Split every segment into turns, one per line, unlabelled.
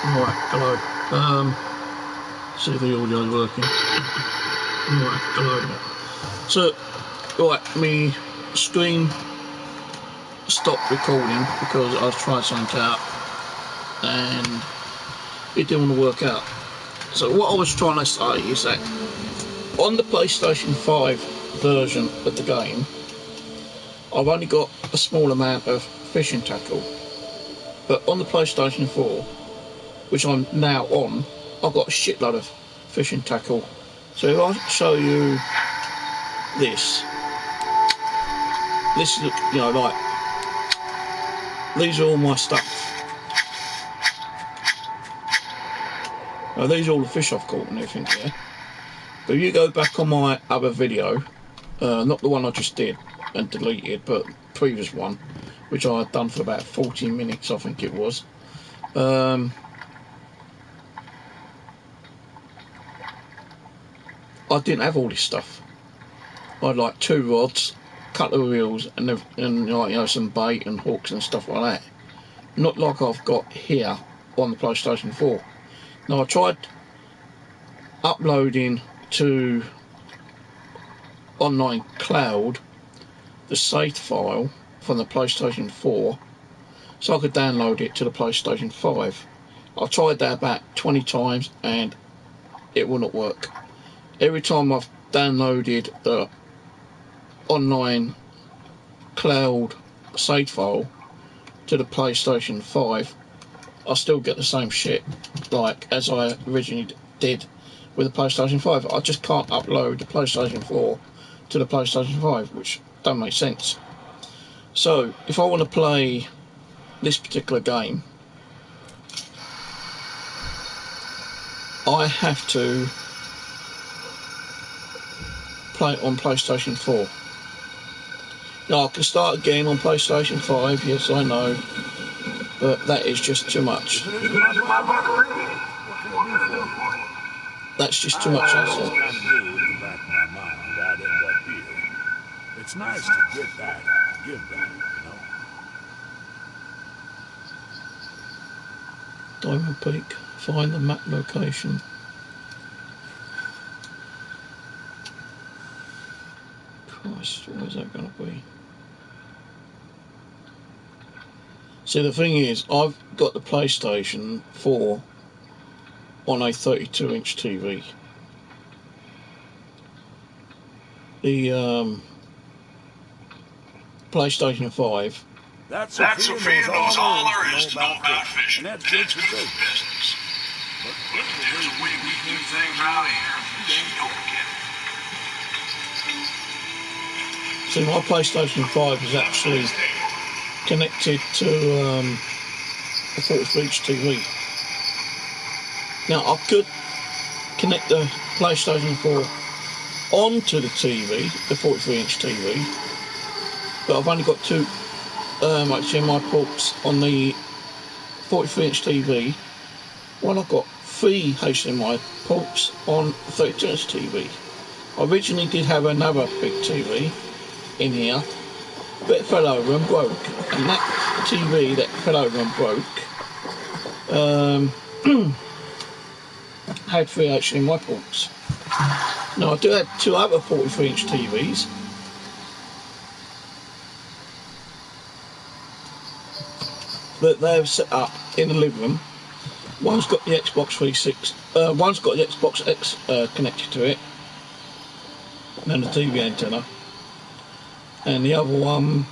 Right, hello. See if the audio's working. Right, hello. So, right, me screen stopped recording because I was trying something out and it didn't want to work out. So what I was trying to say is that on the PlayStation 5 version of the game, I've only got a small amount of fishing tackle, but on the PlayStation 4, which I'm now on, I've got a shitload of fishing tackle. So if I show you this is, you know, like, these are all my stuff. Now these are all the fish I've caught and everything here. But if you go back on my other video, not the one I just did and deleted, but previous one, which I had done for about 40 minutes, I think it was. I didn't have all this stuff. I had like 2 rods, a couple of reels, and like, you know, some bait and hooks and stuff like that. Not like I've got here on the PlayStation 4. Now I tried uploading to online cloud the save file from the PlayStation 4 so I could download it to the PlayStation 5. I tried that about 20 times and it will not work. Every time I've downloaded the online cloud save file to the PlayStation 5, I still get the same shit like as I originally did with the PlayStation 5. I just can't upload the PlayStation 4 to the PlayStation 5, which don't make sense. So if I want to play this particular game, I have to play it on PlayStation 4. Now I can start a game on PlayStation 5, yes I know, but that is just too much. That's just too much hassle.
It's nice to get back, give back, you know.
Diamond Peak, find the map location. Christ, where's that going to be? See, the thing is, I've got the PlayStation 4 on a 32-inch TV. The PlayStation 5.
That's a few knows all there is to know about fishing. And that's good for business. But there's a way we do things out here that you don't get.
See, my PlayStation 5 is actually connected to a 43-inch TV. Now, I could connect the PlayStation 4 onto the TV, the 43-inch TV, but I've only got 2 HDMI ports on the 43-inch TV, while I've got 3 HDMI ports on the 32-inch TV. I originally did have another big TV in here, but it fell over and broke, and that TV that fell over and broke had 3 HDMI ports. Now I do have 2 other 43-inch TVs, that they've set up in the living room. One's got the Xbox 360, one's got the Xbox X connected to it, and then the TV antenna, and the other one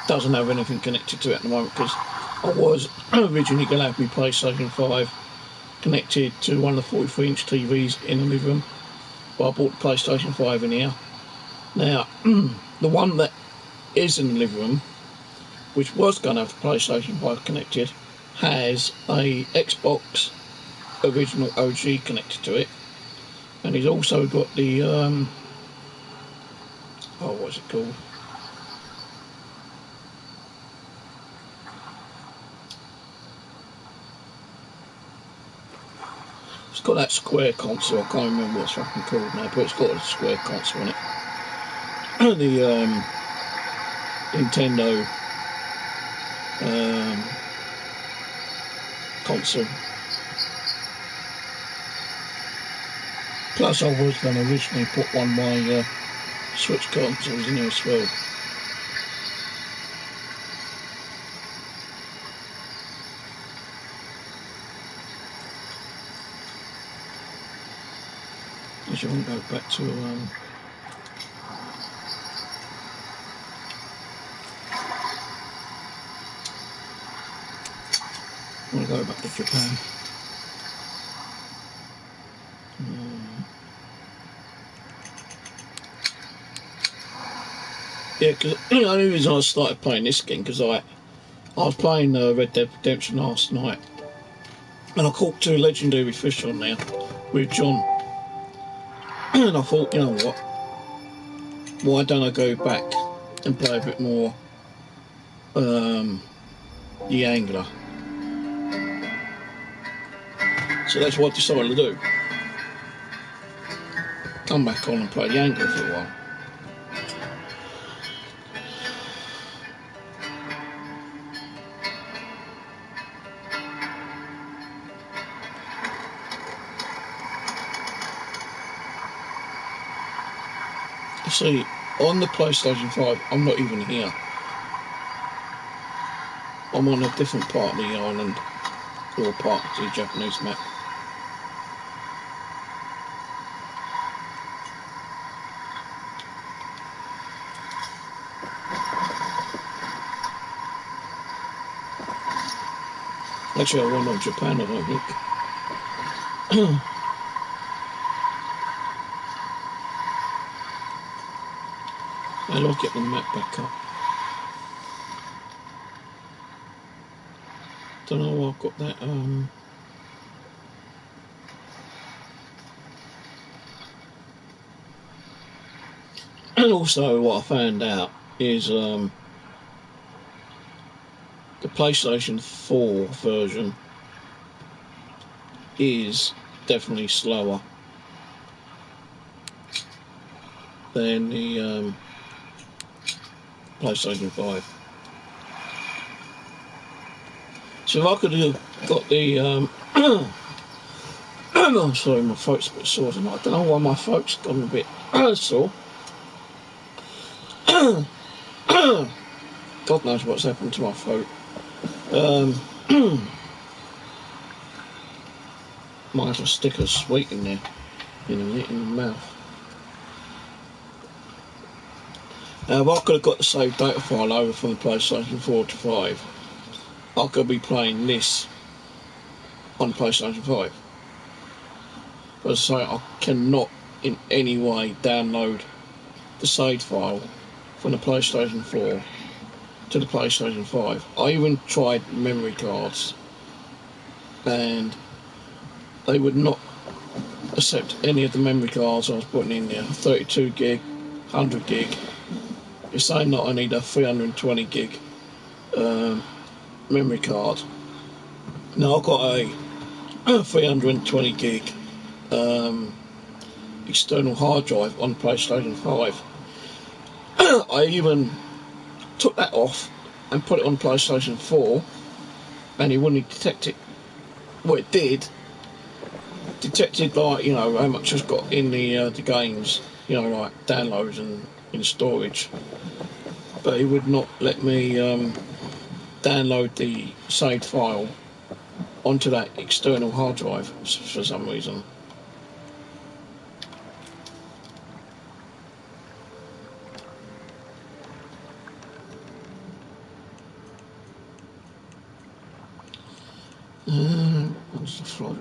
doesn't have anything connected to it at the moment, because I was originally going to have my PlayStation 5 connected to one of the 43-inch TVs in the living room, but I bought the PlayStation 5 in here. Now, the one that is in the living room, which was going to have the PlayStation 5 connected, has a Xbox original OG connected to it, and he's also got the what's it called? It's got that square console. I can't remember what it's fucking called now, but it's got a square console in it. The Nintendo console. Plus, I was going to originally put one of my Switch consoles in there as well. I should want to go back to I want to go back to Japan. Yeah, because the only reason I started playing this game, because I was playing Red Dead Redemption last night, and I caught 2 legendary fish on there with John, and I thought, you know what, why don't I go back and play a bit more the angler? So that's what I decided to do. Come back on and play the angler for a while. You see, on the PlayStation 5, I'm not even here. I'm on a different part of the island, or part of the Japanese map. Actually, I went on Japan, I don't think. I'll get the map back up. Don't know why I've got that. And also, what I found out is the PlayStation 4 version is definitely slower than the PlayStation 5. So if I could have got the I'm sorry, my throat's a bit sore tonight. I don't know why my throat's gone a bit sore. God knows what's happened to my throat. Might have to stick a sweet in there, in the mouth. Now, if I could have got the saved data file over from the PlayStation 4 to 5, I could be playing this on the PlayStation 5. But as I say, I cannot in any way download the saved file from the PlayStation 4 to the PlayStation 5. I even tried memory cards, and they would not accept any of the memory cards I was putting in there. 32 gig, 100 gig. It's saying that I need a 320 gig memory card. Now I've got a 320 gig external hard drive on PlayStation 5. I even took that off and put it on PlayStation 4, and it wouldn't detect it. Well, it did. Detected, like, you know, how much I've got in the games, you know, like downloads and in storage. But it would not let me download the saved file onto that external hard drive for some reason. What's the float?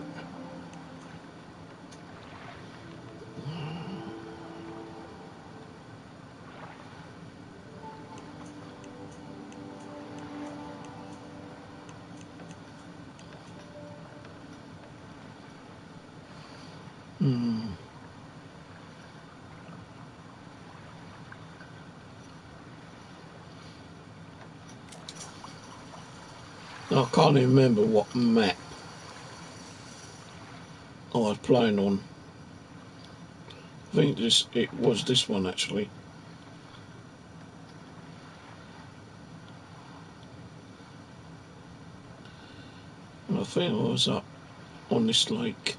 I can't even remember what map I was playing on. I think it was this one actually. And I think I was up on this lake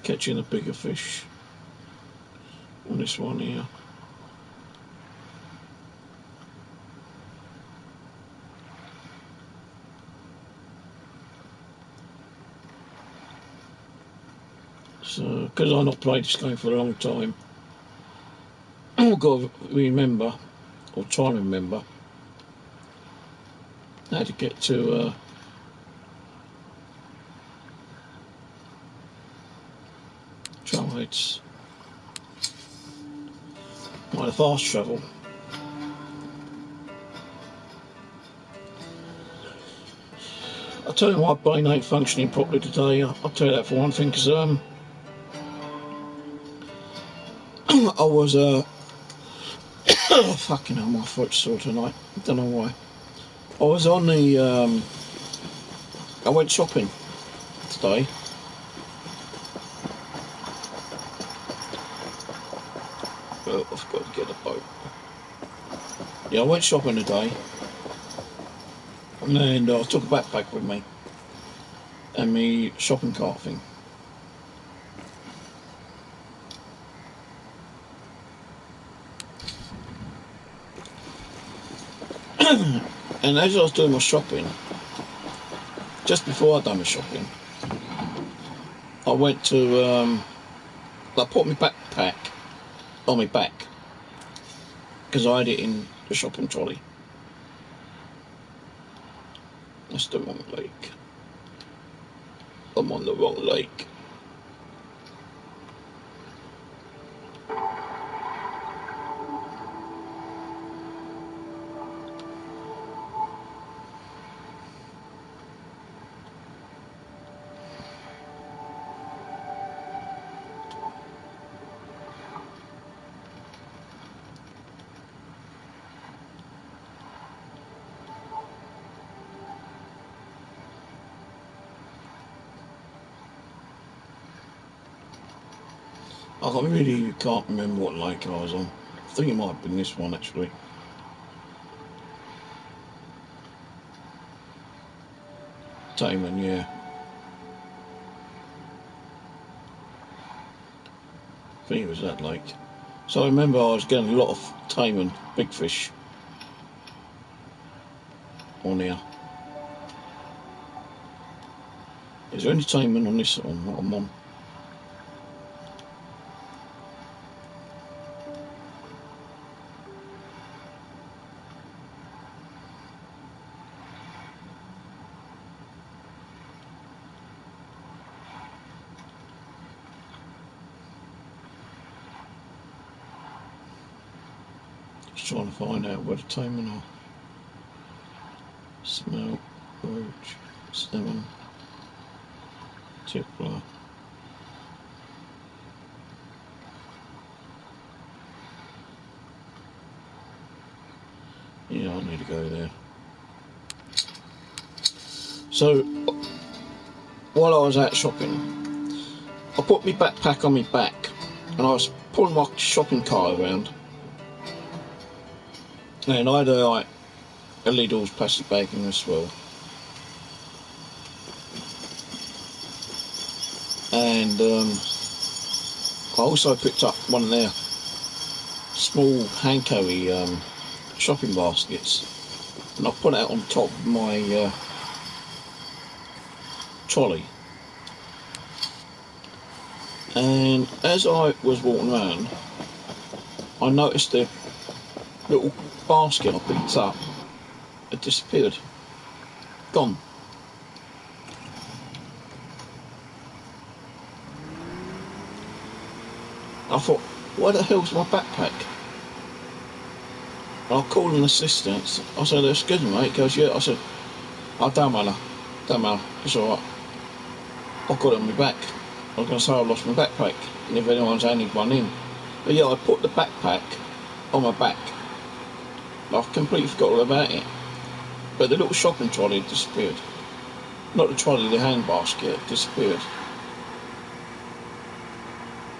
catching the bigger fish on this one here. So, because I've not played this game for a long time, I've got to remember, or try and remember, how to get to trailheads. Like fast travel. I'll tell you why my brain ain't functioning properly today. I'll tell you that for one thing, because I was oh, fucking hell, my foot's sore tonight. I don't know why. I was on the I went shopping today. Oh, I've got to get a boat. Yeah, I went shopping today, and I took a backpack with me and me shopping cart thing. And as I was doing my shopping, just before I'd done my shopping, I went to I put my backpack on my back because I had it in the shopping trolley. That's the wrong lake. I'm on the wrong lake. I really can't remember what lake I was on. I think it might have been this one actually. Taman, yeah. I think it was that lake. So I remember I was getting a lot of Taman, big fish on here. Is there any Taman on this one that I'm on? Just trying to find out where the Taman are. Smelt, roach, salmon, tippler. Yeah, I need to go there. So, while I was out shopping, I put my backpack on my back and I was pulling my shopping cart around. And I had a Lidl's plastic bag in as well. And I also picked up one of their small hand carry shopping baskets, and I put it on top of my trolley. And as I was walking around, I noticed the little basket I picked up It disappeared. Gone. I thought, where the hell's my backpack? And I called an assistant. I said, excuse me, mate. He goes, yeah. I said, oh, don't matter. Don't matter. It's alright. I've got it on my back. I was going to say I lost my backpack. And if anyone's handed one in. But yeah, I put the backpack on my back. I've completely forgot all about it. But the little shopping trolley disappeared. Not the trolley, the hand basket disappeared.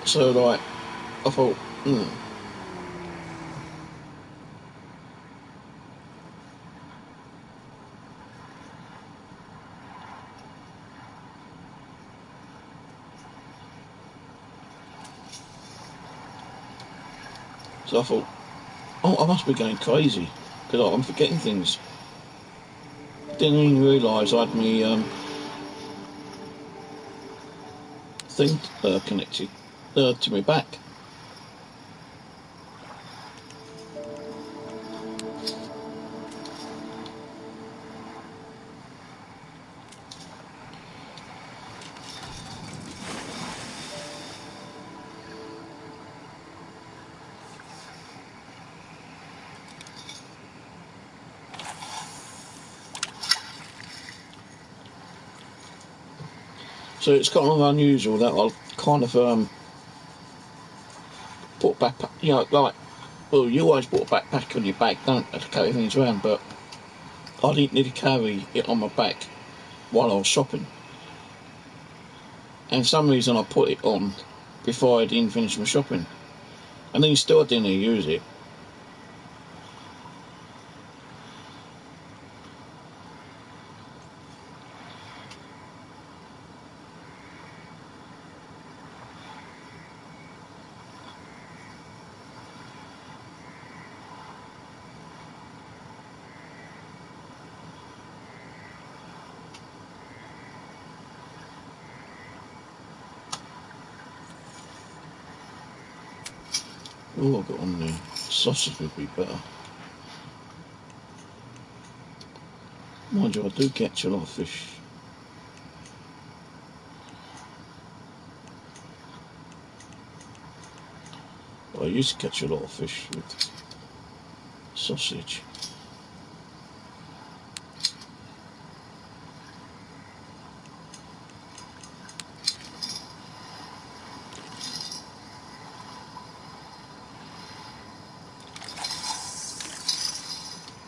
So like, I thought, So I thought, oh, I must be going crazy, because I'm forgetting things. Didn't even realise I had my thing connected to my back. So it's kind of unusual that I'll kind of put backpack, you know, like, well, you always put a backpack on your back, don't you, to carry things around, but I didn't need to carry it on my back while I was shopping. And for some reason I put it on before I didn't finish my shopping. And then still didn't use it. Oh, I've got on there. Sausage would be better. Mind you, I do catch a lot of fish. I used to catch a lot of fish with sausage.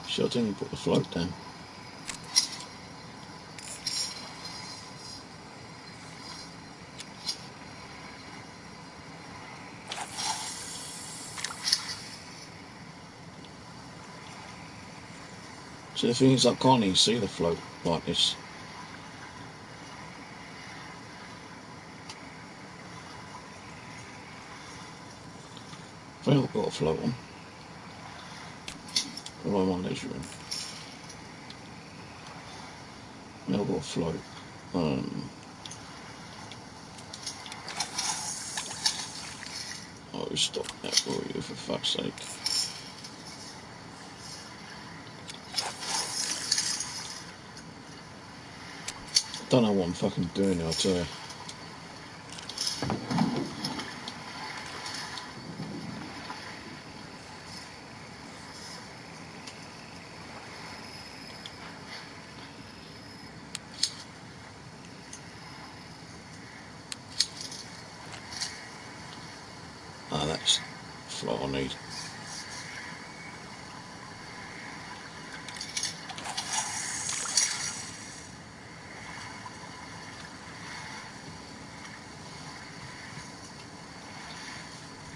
So I didn't put the float down. So the thing is, I can't even see the float like this. I think I've got a float on. What am I measuring? Now I've got a float. Oh, stop that for you, for fuck's sake. I don't know what I'm fucking doing, I'll tell you. Ah, that's the float I need.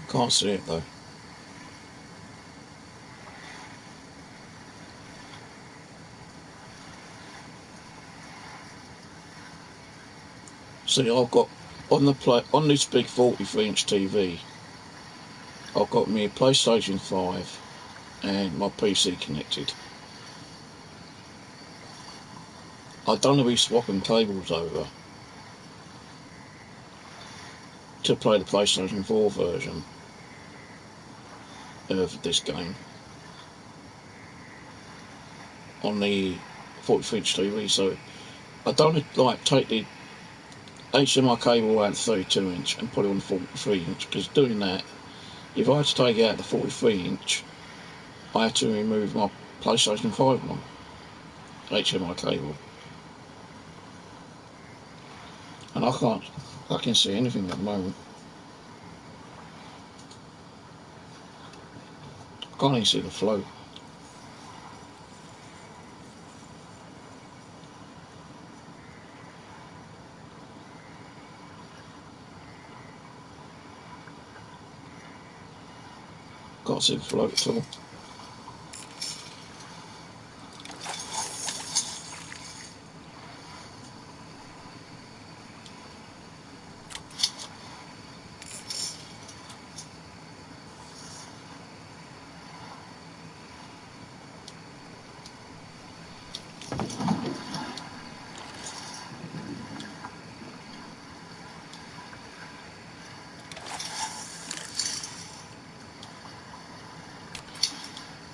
Can't see it though. See, I've got on this big 43-inch TV, I've got my PlayStation 5 and my PC connected. I don't want to be swapping cables over to play the PlayStation 4 version of this game. on the 43-inch TV, so I don't like take the HDMI cable out of the 32-inch and put it on the 43-inch, because doing that, if I had to take it out the 43-inch, I had to remove my PlayStation 5 one HDMI cable, and I can't see anything at the moment. I can't even see the flow. Can't see the flow at all.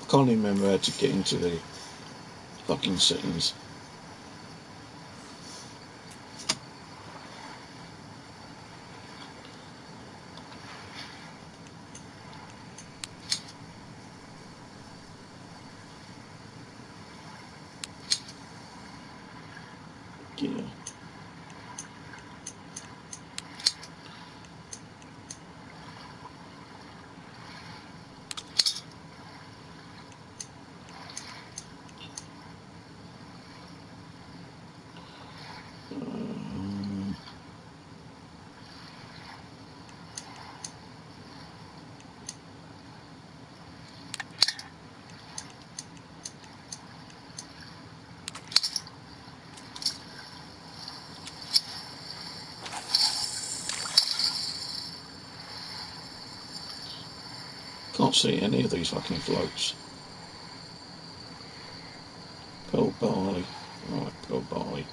I can't even remember how to get into the fucking settings. Yeah. Can't see any of these fucking floats. Pearl barley. Right, pearl barley.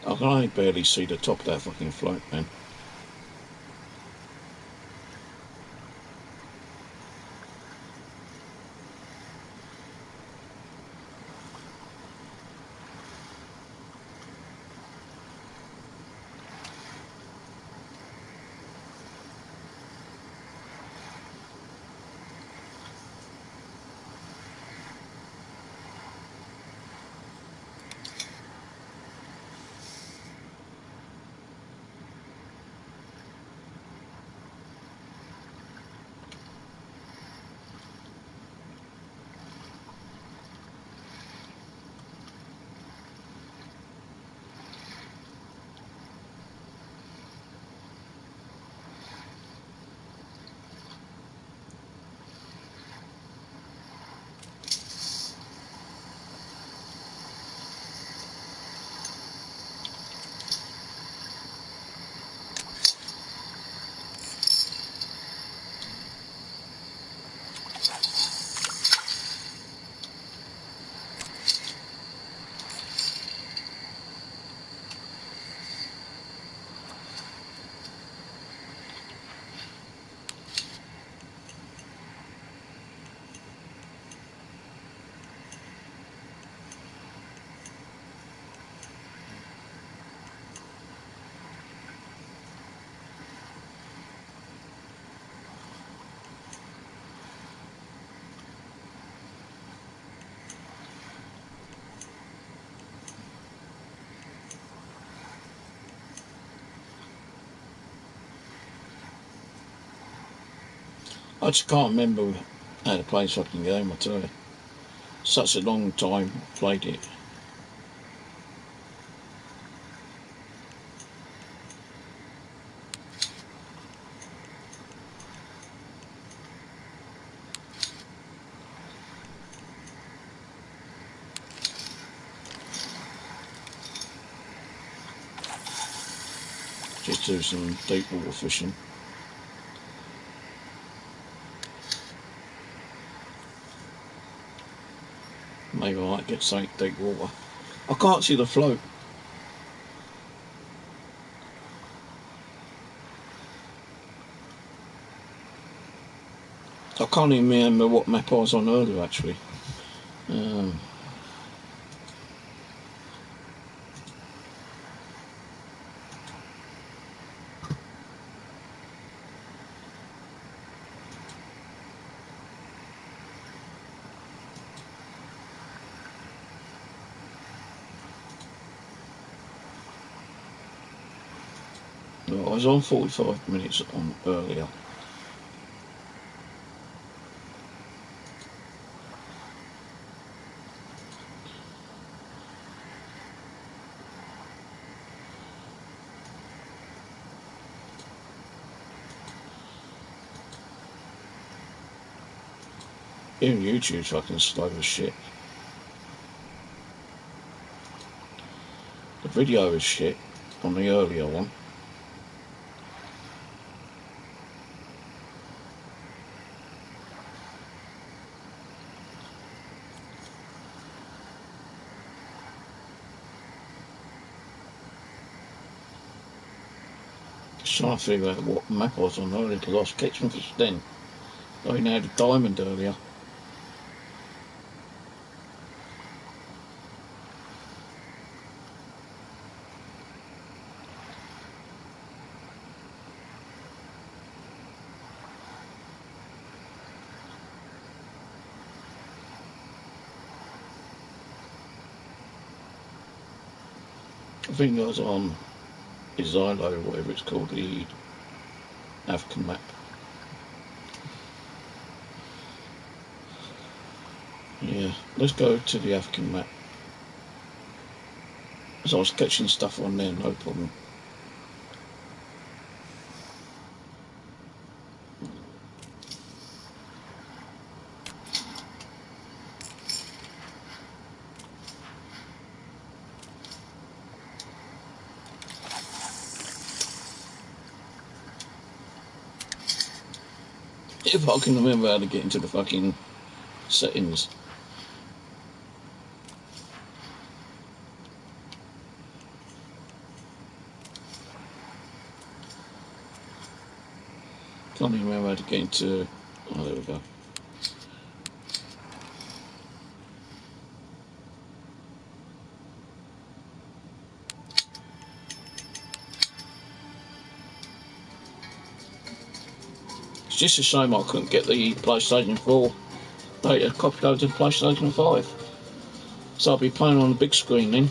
I can only barely see the top of that fucking float, man. I just can't remember how to play this fucking game, I tell you. Such a long time I played it. do some deep water fishing. Maybe I might get something deep water. I can't see the float. I can't even remember what map I was on earlier actually. I was on 45 minutes on earlier. Even YouTube's fucking slow as shit. The video is shit on the earlier one. Just trying to figure out what map I was on earlier because I was catching fish then. I only had a diamond earlier. I think I was on DayZ, whatever it's called, the African map. Yeah, let's go to the African map. So I was catching stuff on there, no problem. If I can remember how to get into the fucking settings. Can't even remember how to get into... Oh, there we go. It's just a shame I couldn't get the PlayStation 4 later copied over to the PlayStation 5. So I'll be playing on the big screen then.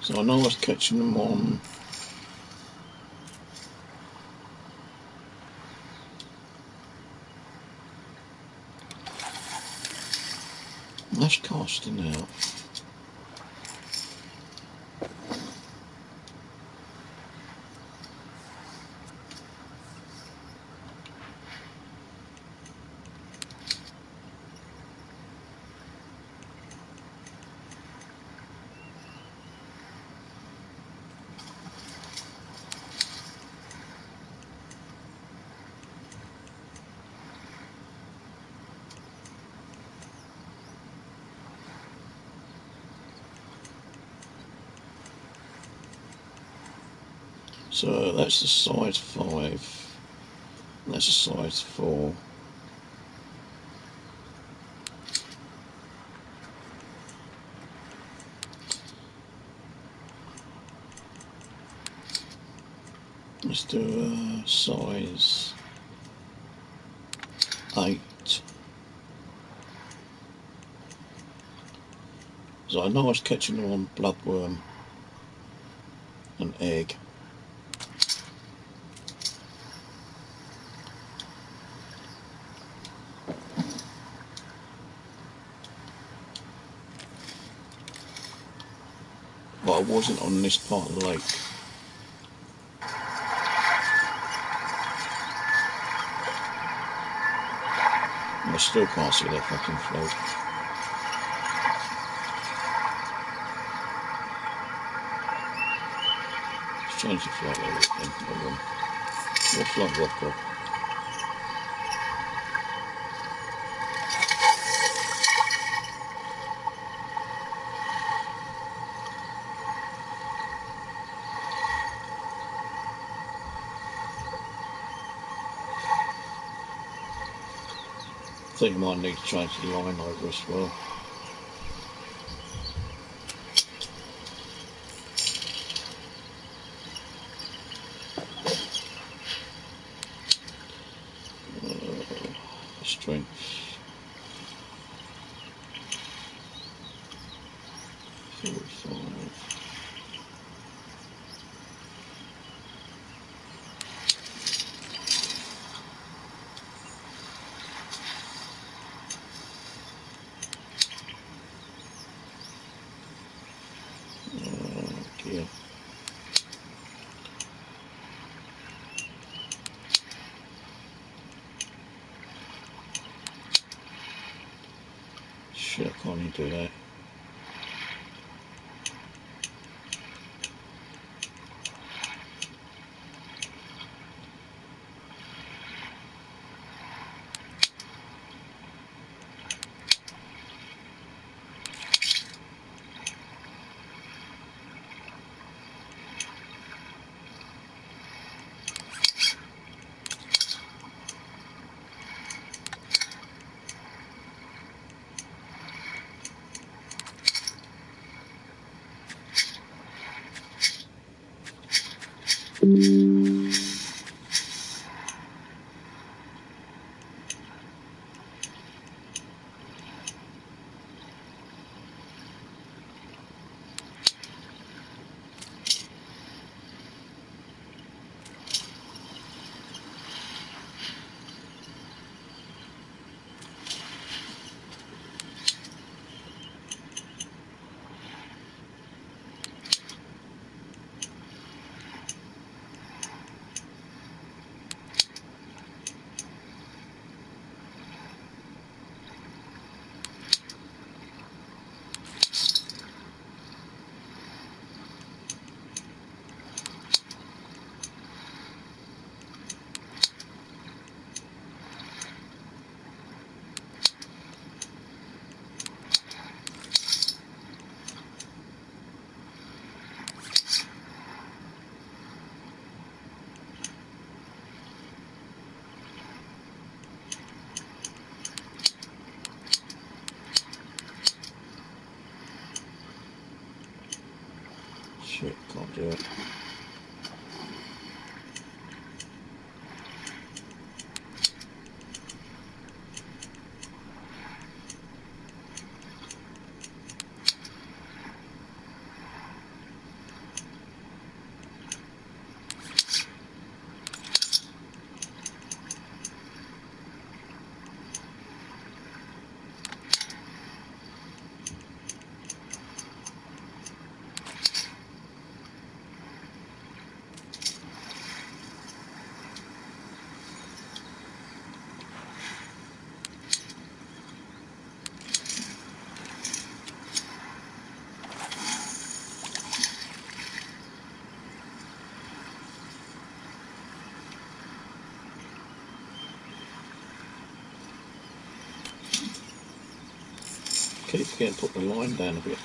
So I know I was catching them on that's casting out. So that's the size 5, that's a size 4. The Let's do size 8. So I know I was catching them on bloodworm and egg. But I wasn't on this part of the lake. I still can't see that fucking float. Let's change the float a little bit then. What float have I got? I think I might need to change the line over as well. Strength. 45. Yeah. Shit, I can't even do that. Shit, can't do it. Keep forgetting to put the line down a bit.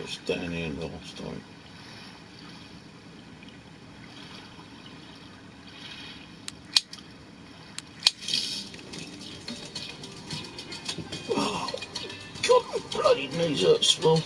it's down here last time. Oh, God, my bloody knees hurt small.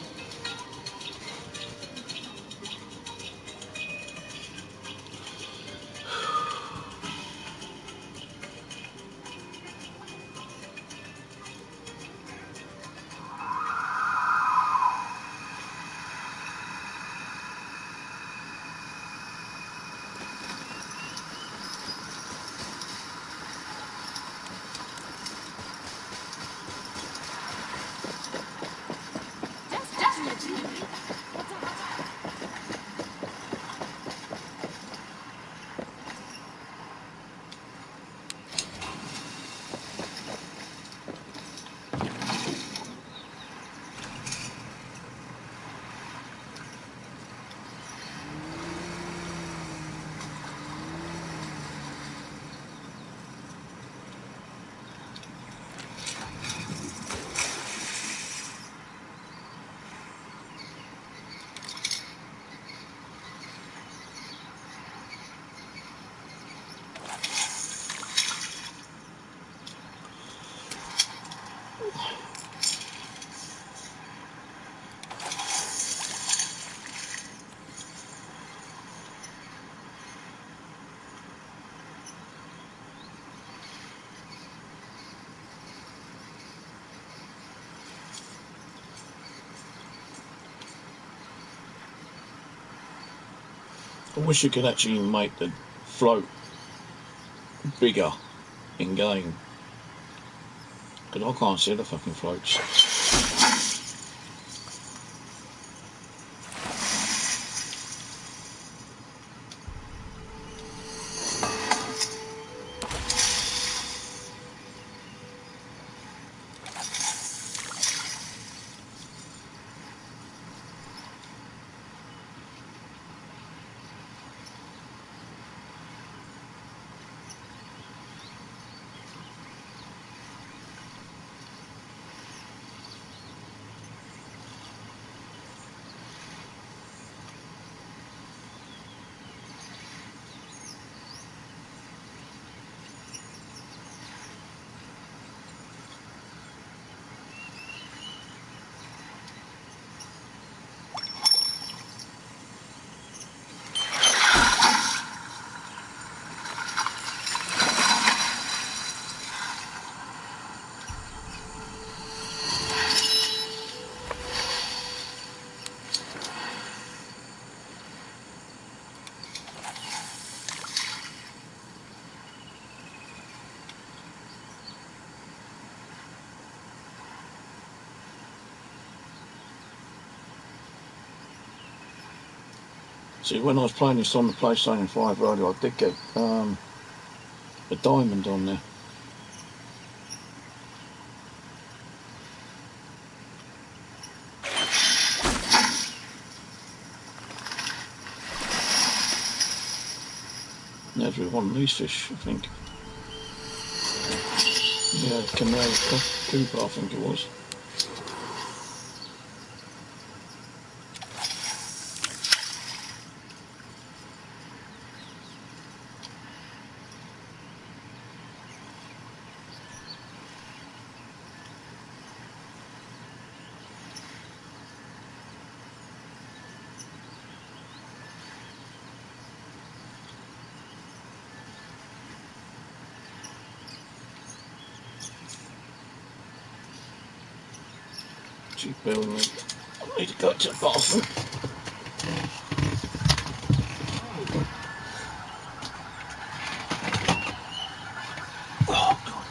I wish you could actually make the float bigger in game, because I can't see the fucking floats. See, when I was playing this on the PlayStation 5 earlier, I did get a diamond on there. And that's with one of these fish, I think. Yeah, canal Cooper, I think it was. Gee, bear with me. I need to go to the bathroom. Oh, God.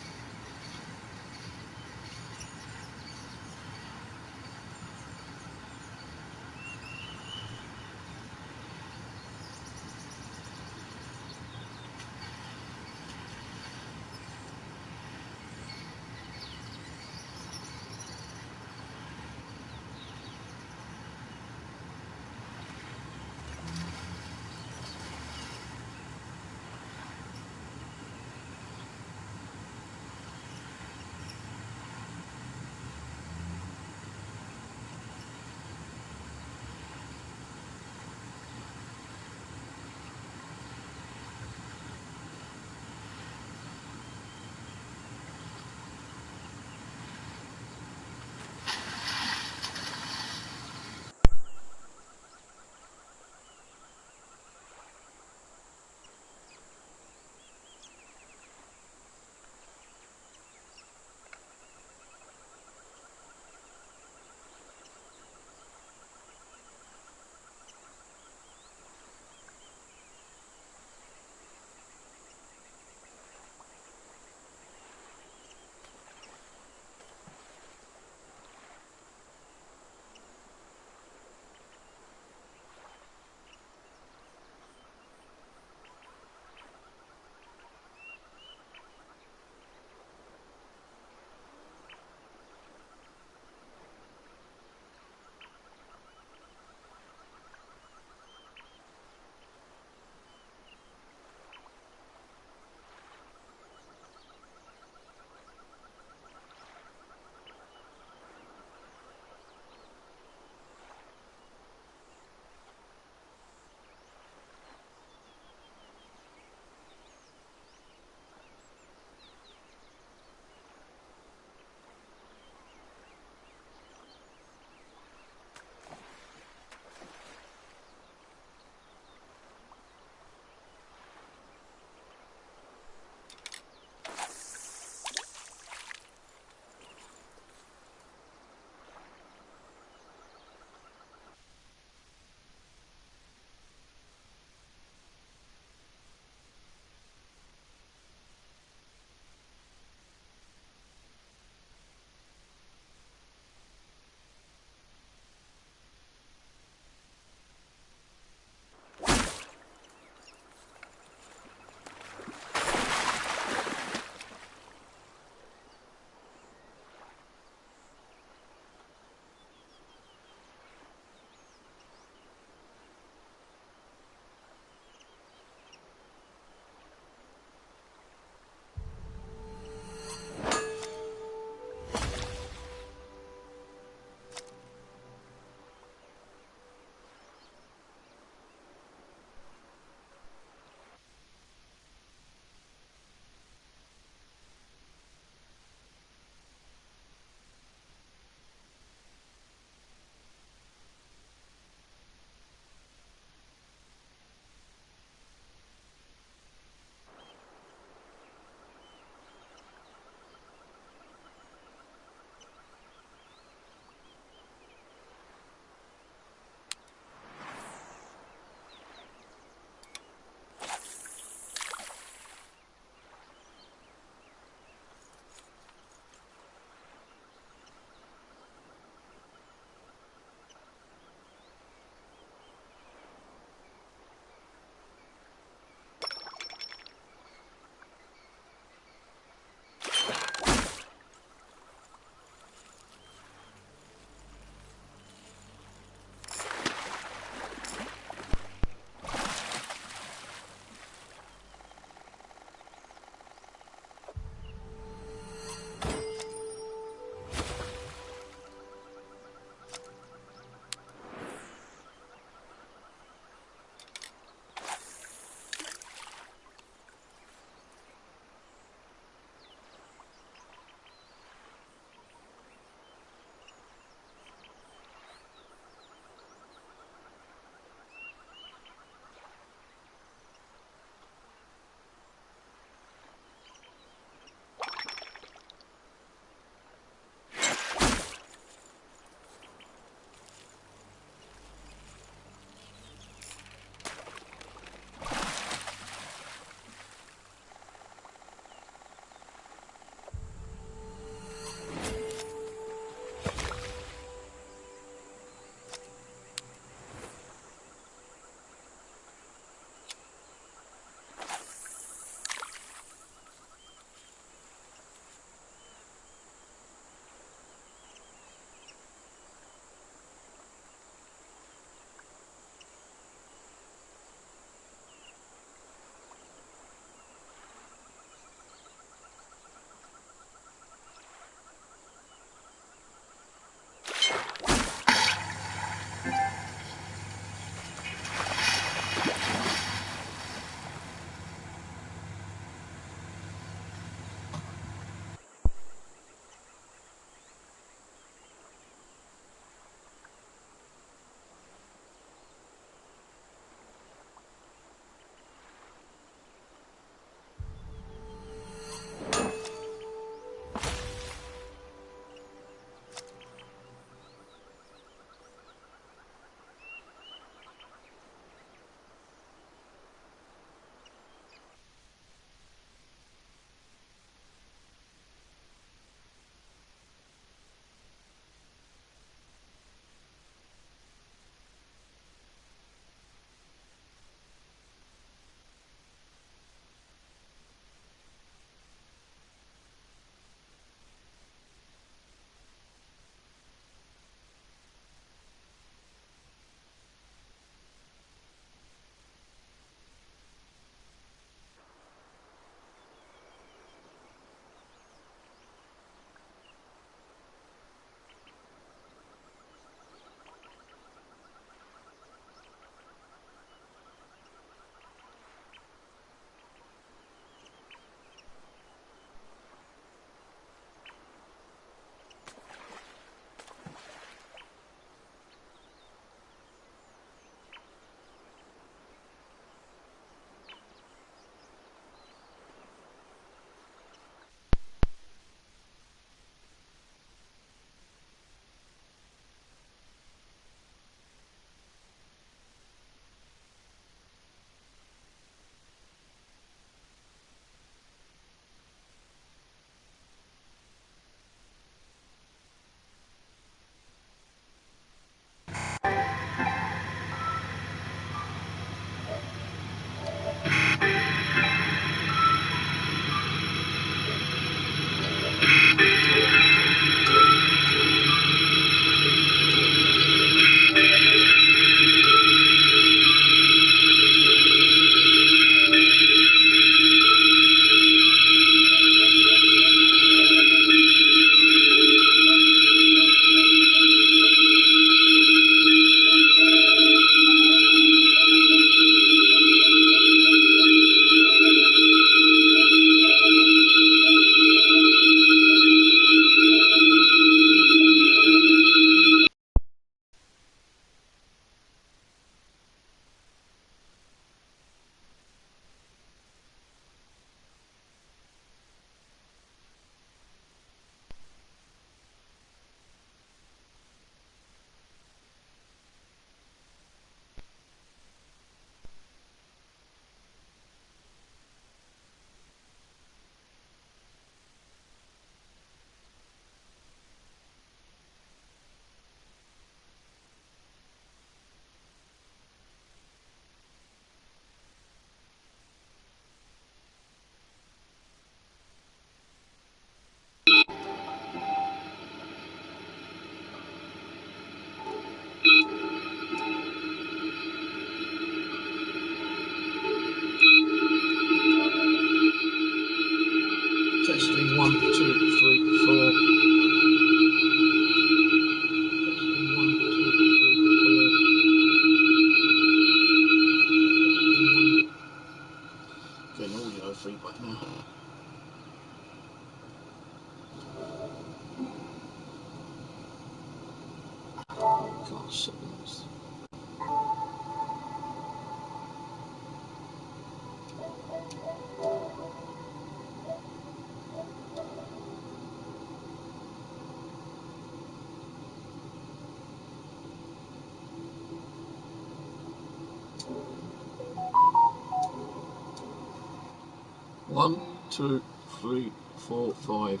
1, 2, 3, 4, 5,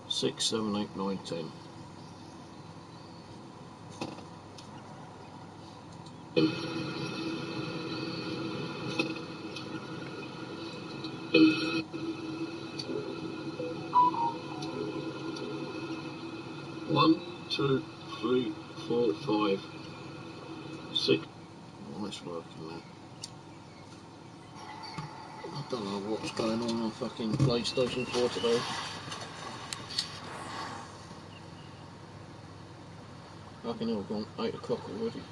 6, 7, 8, 9, 10. One, two, three, 4, 5, 6. Oh, that's working now. I don't know what's going on fucking PlayStation 4 today. Fucking hell, gone 8 o'clock already.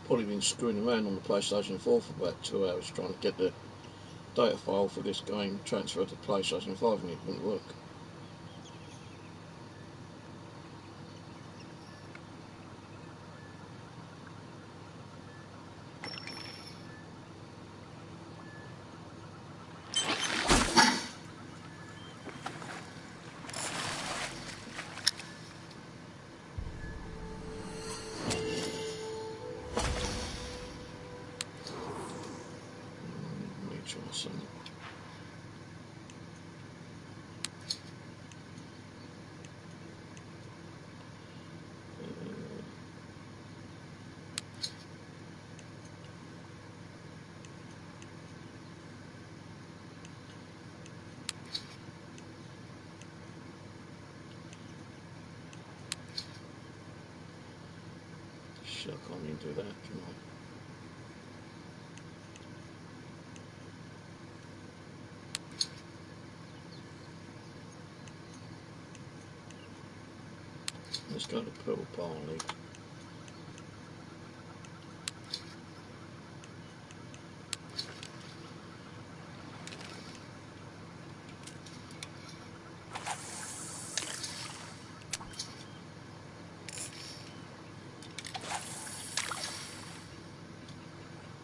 Probably been screwing around on the PlayStation 4 for about 2 hours trying to get the data file for this game transferred to PlayStation 5 and it wouldn't work. Shit, I can't even do that, can I? Let's go to Pearl Parley.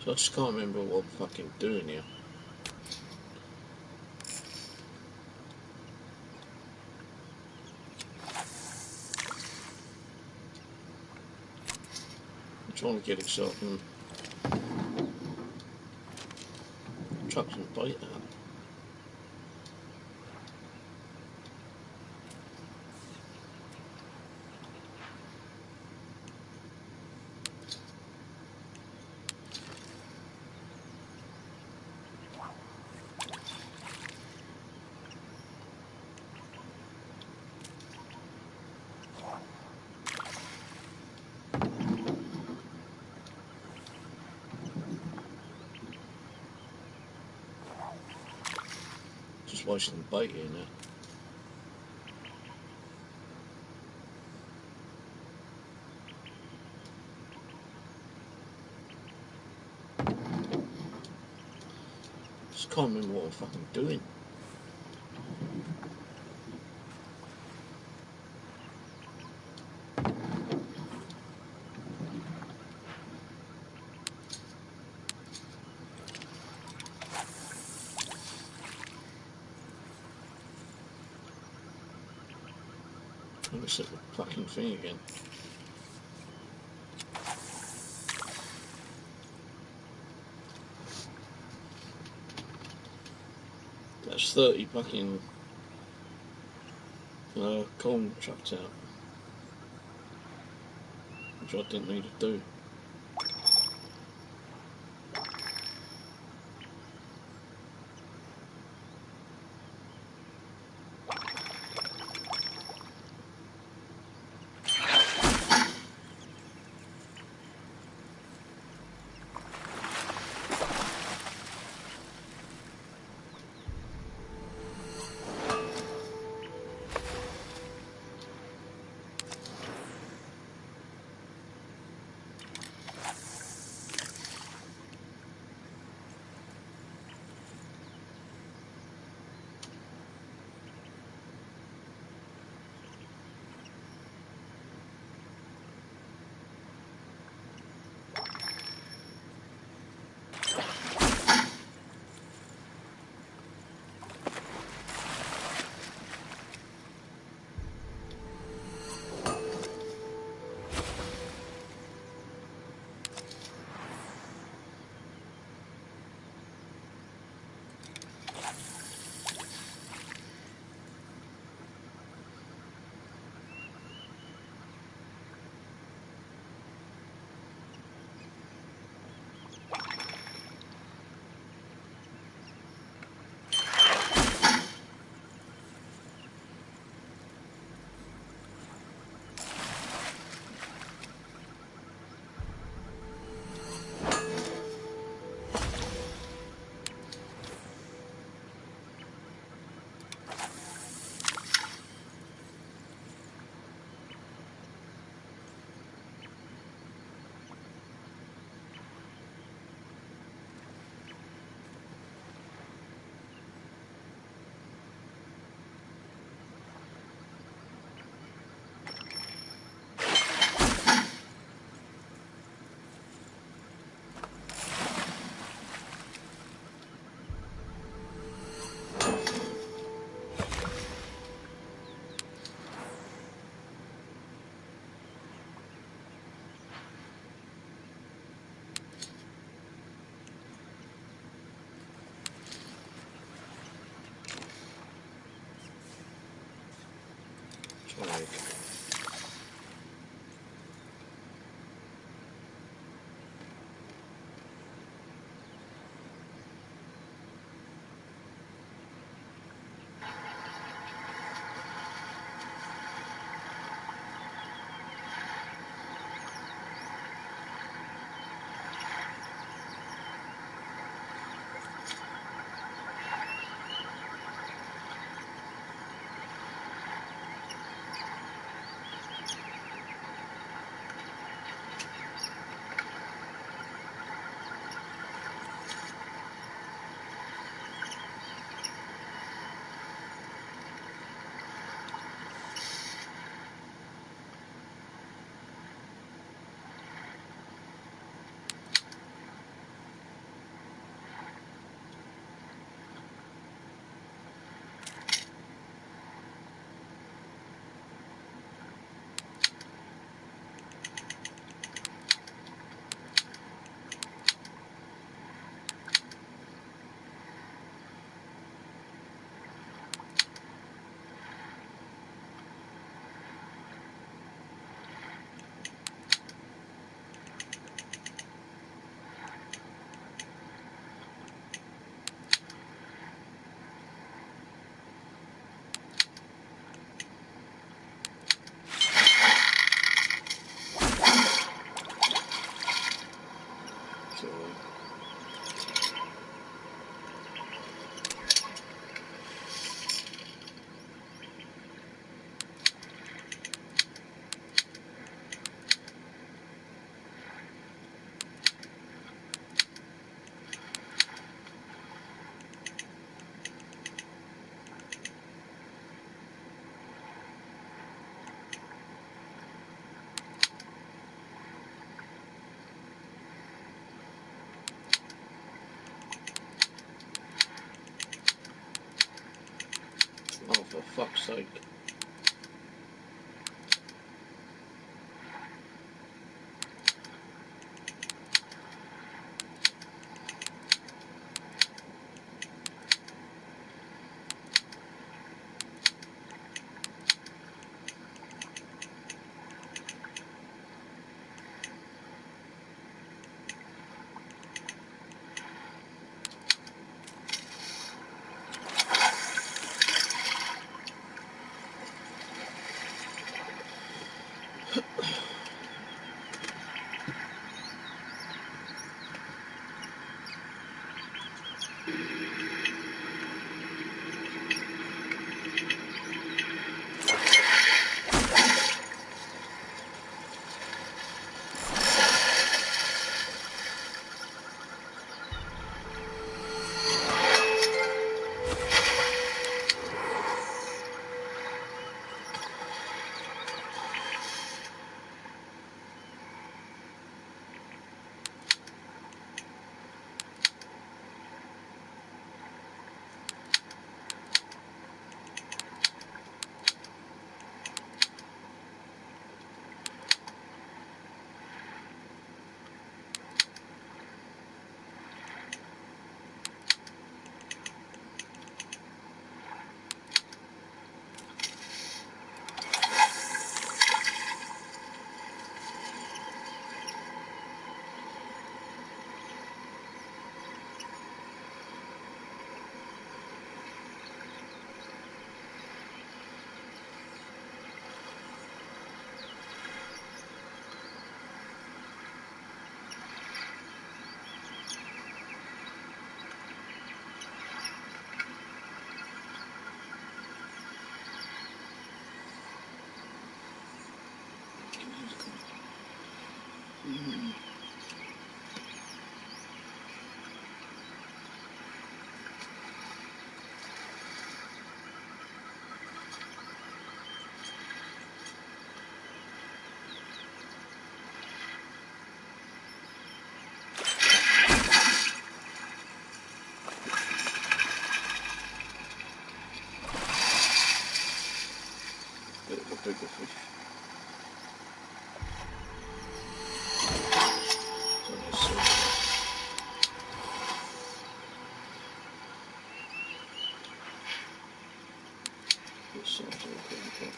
So I just can't remember what I'm fucking doing here. I'm trying to get it so I can chuck some bait out. Just wasting bait here now. Just can't remember what I'm fucking doing. Let me set the fucking thing again. That's 30 fucking corn chucked out, which I didn't need to do. Right. Oh, for fuck's sake. bigger fish. So let's see. This size of the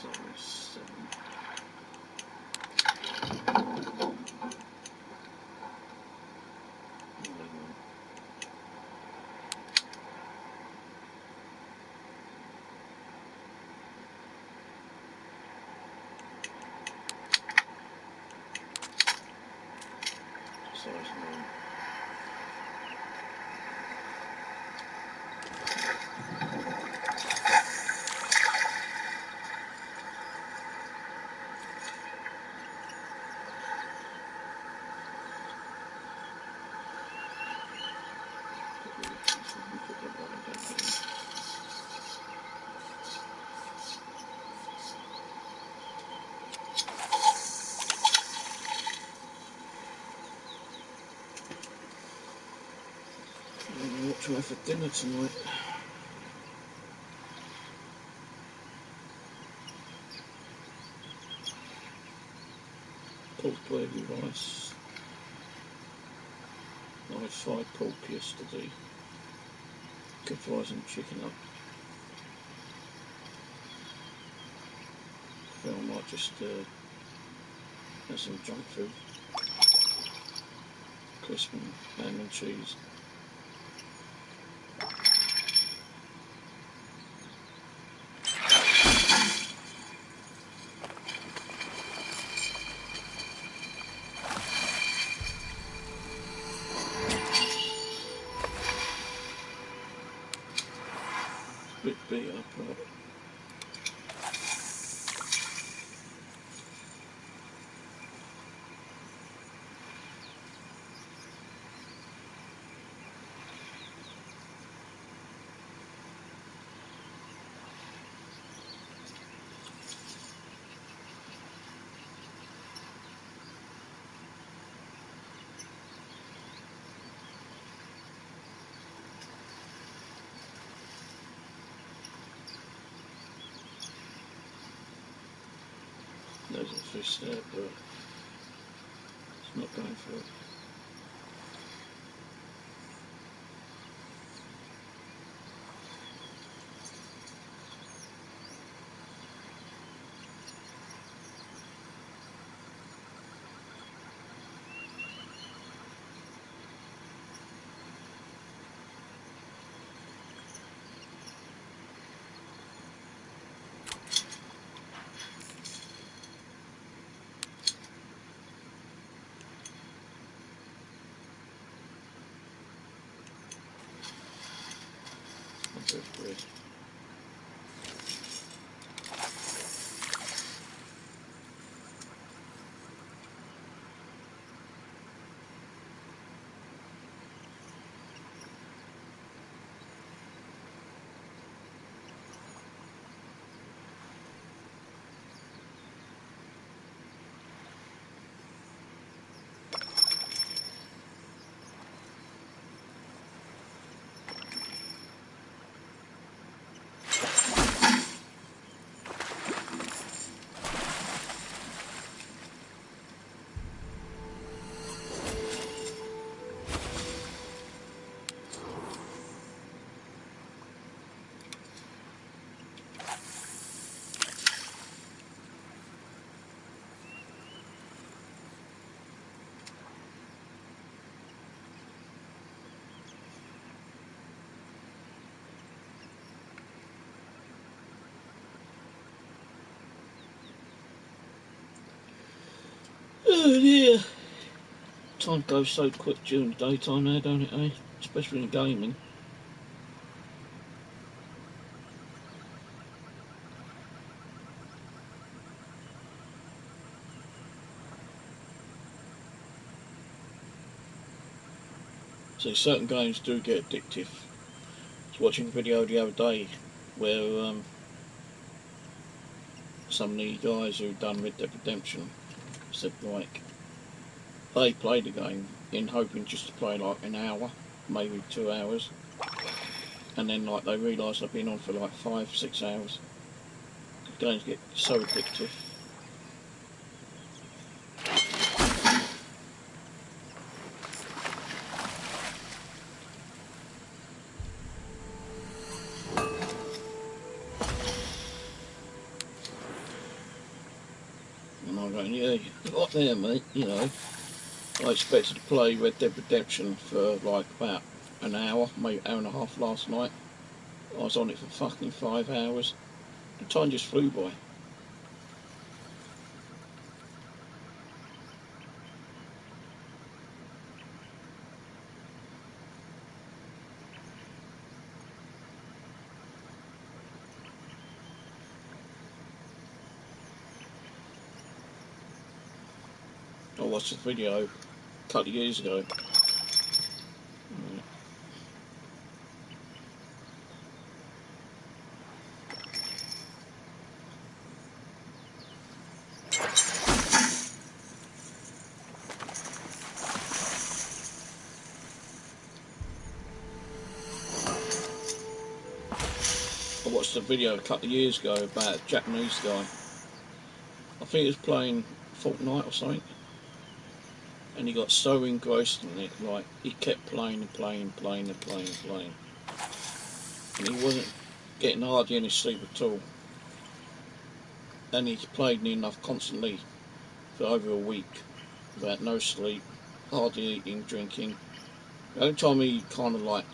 So 7. Size 9. What to have for dinner tonight? Pork gravy rice. I had fried pork yesterday. Could fry some chicken up. So I might just have some junk food. Crisp and ham and cheese. Bit beat up, right? There's a fish there, but it's not going for it. That's it. Oh dear. Time goes so quick during the daytime now, don't it, eh? Especially in gaming. So certain games do get addictive. I was watching a video the other day where some of the guys who done Red Dead Redemption said like they played the game in hoping just to play like an hour, maybe 2 hours, and then like they realised they've been on for like 5-6 hours. The games get so addictive. and I'm going, yeah, you're right there, mate, you know. I expected to play Red Dead Redemption for like about an hour, maybe hour and a half last night. I was on it for fucking 5 hours. The time just flew by. I watched a video a couple of years ago. I watched a video a couple of years ago about a Japanese guy. I think he was playing Fortnite or something, and he got so engrossed in it, like he kept playing and playing and playing and playing and playing, and he wasn't getting hardly any sleep at all. And he played near enough constantly for over a week without no sleep, hardly eating, drinking. The only time he kind of like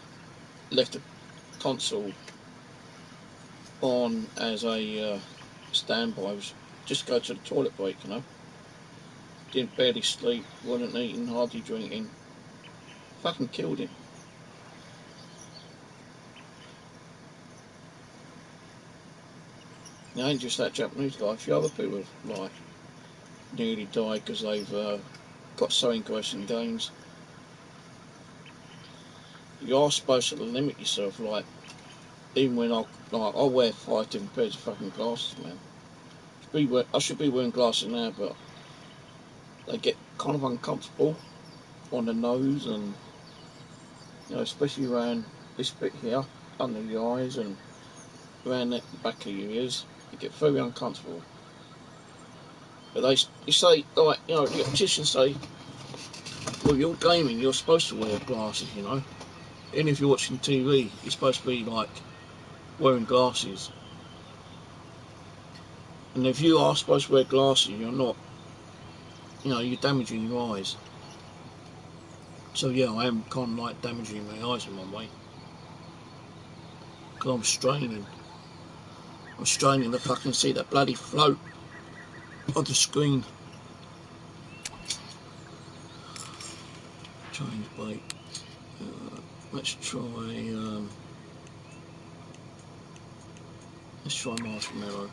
left the console on as a standby was just go to the toilet break, you know. Didn't barely sleep, wasn't eating, hardly drinking. Fucking killed him. It ain't just that Japanese guy, a few other people have like nearly died because they've got so engrossed in games. You are supposed to limit yourself, like even when I wear 5 different pairs of fucking glasses, man. I should be wearing glasses now, but they get kind of uncomfortable on the nose, and you know, especially around this bit here, under your eyes and around the back of your ears, they get very uncomfortable. But you say, like, you know, the opticians say, well, you're gaming, you're supposed to wear glasses, you know. Even if you're watching TV, you're supposed to be like wearing glasses. And if you are supposed to wear glasses, you're not, you know, you're damaging your eyes. So yeah, I am kind of like damaging my eyes in one way, because I'm straining to fucking see that bloody float on the screen. Change bait. Let's try marshmallow.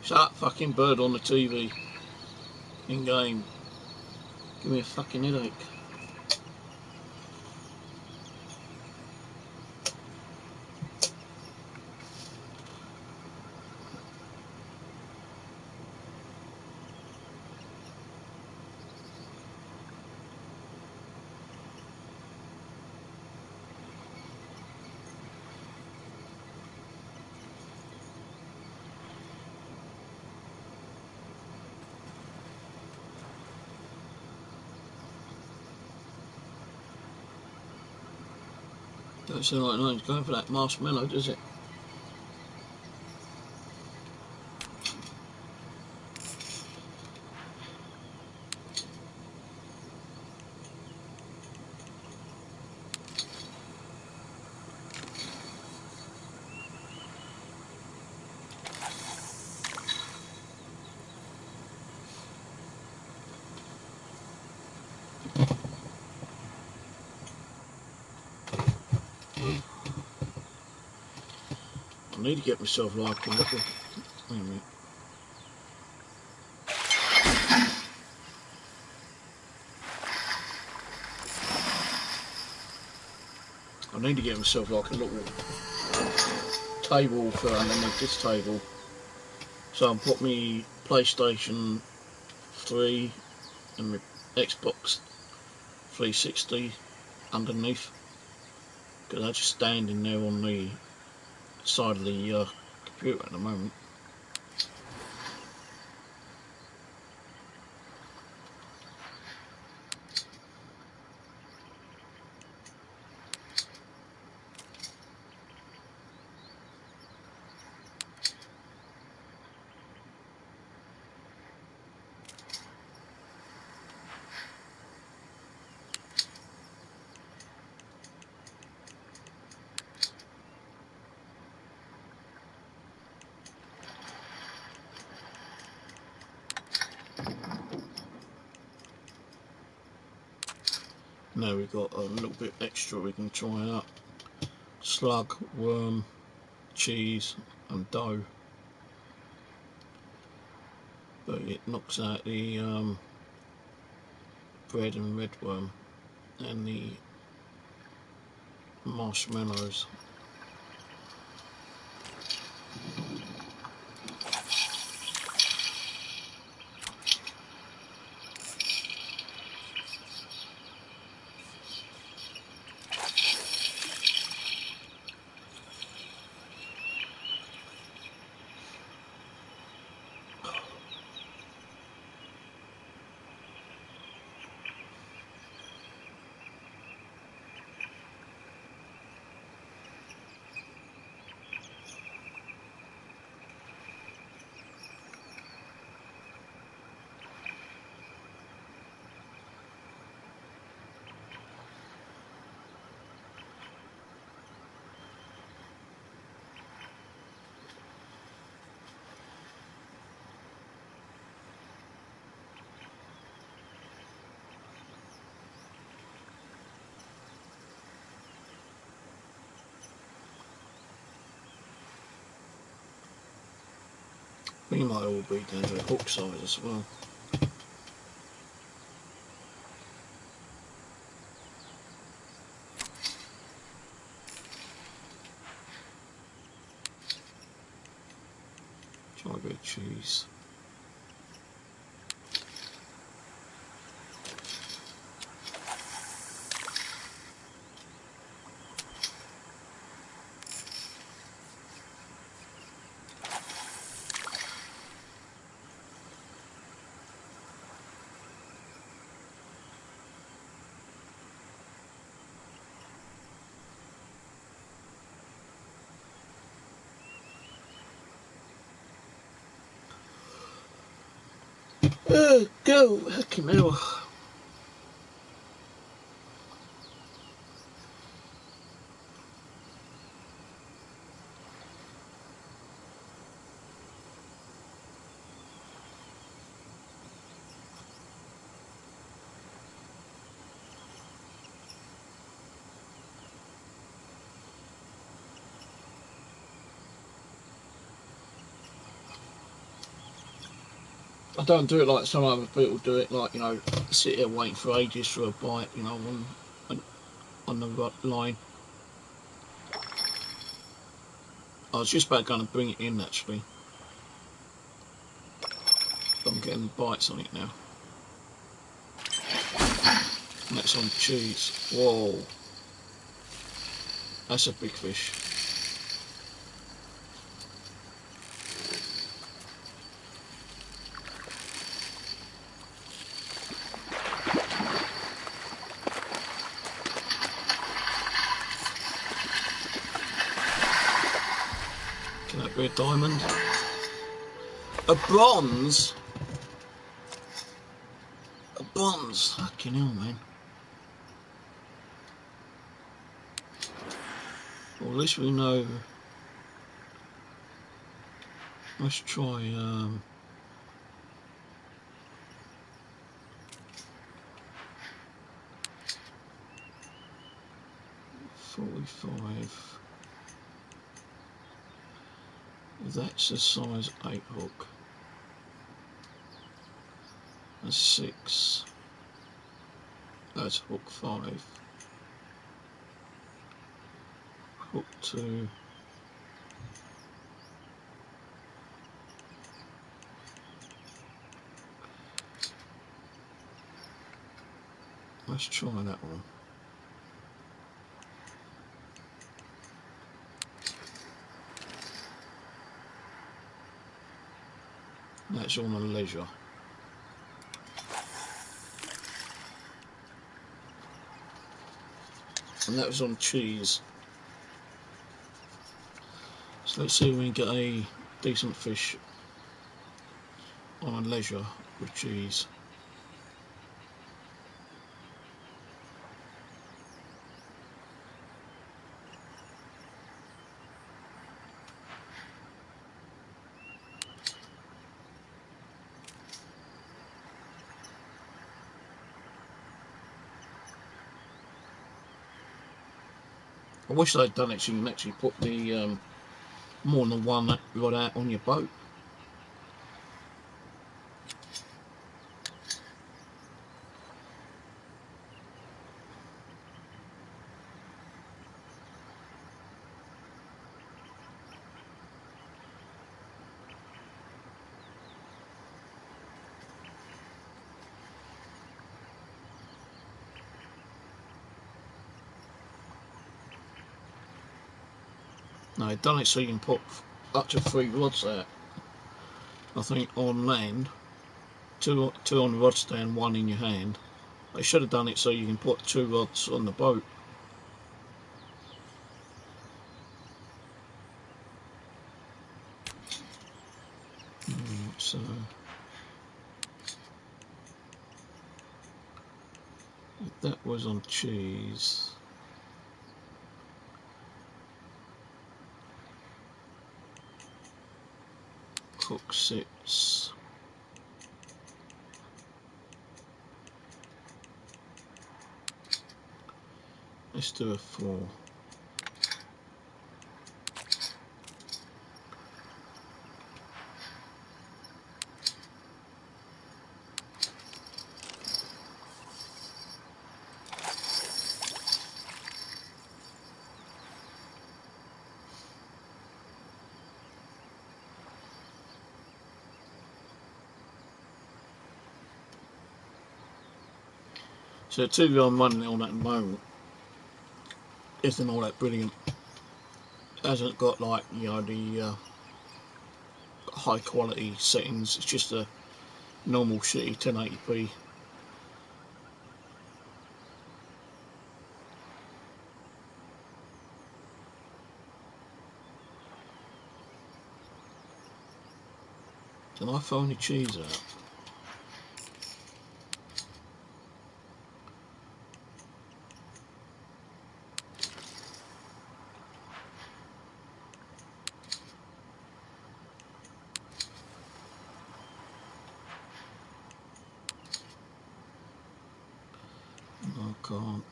Shut up, fucking bird on the TV. In game. Give me a fucking headache. Don't seem like no one's going for that marshmallow, does it? I need to get myself like a little... Wait a minute. I need to get myself like a little table for underneath this table, so I'll put my PlayStation 3 and my Xbox 360 underneath, because they're just standing there on the side of the computer at the moment. Now we've got a little bit extra we can try out. Slug, worm, cheese and dough. But it knocks out the bread and red worm and the marshmallows. We might all be down to a hook size as well. Try a bit of cheese. Go! Fucking hell. I don't do it like some other people do it, like, you know, sit here waiting for ages for a bite, you know, on the right line. I was just about going to bring it in actually, but I'm getting bites on it now. And that's on cheese. Whoa, that's a big fish. Can that be a diamond? A bronze? A bronze? Fucking hell, man. Well, at least we know. Let's try 45. That's a size 8 hook. That's 6. That's hook 5. Hook 2. Let's try that one. That's on a leisure. And that was on cheese. So let's see if we can get a decent fish on a leisure with cheese. I wish they'd done it so you can actually put the more than one rod out on your boat. No, they've done it so you can put up to 3 rods out. I think on land, two on the rod stand, 1 in your hand. They should have done it so you can put 2 rods on the boat. So that was on cheese. Hook 6. Let's do a 4. So the 2 I'm running on at the moment isn't all that brilliant. It hasn't got, like, you know, the high quality settings. It's just a normal shitty 1080p. Can I throw any cheese out? No, I can't.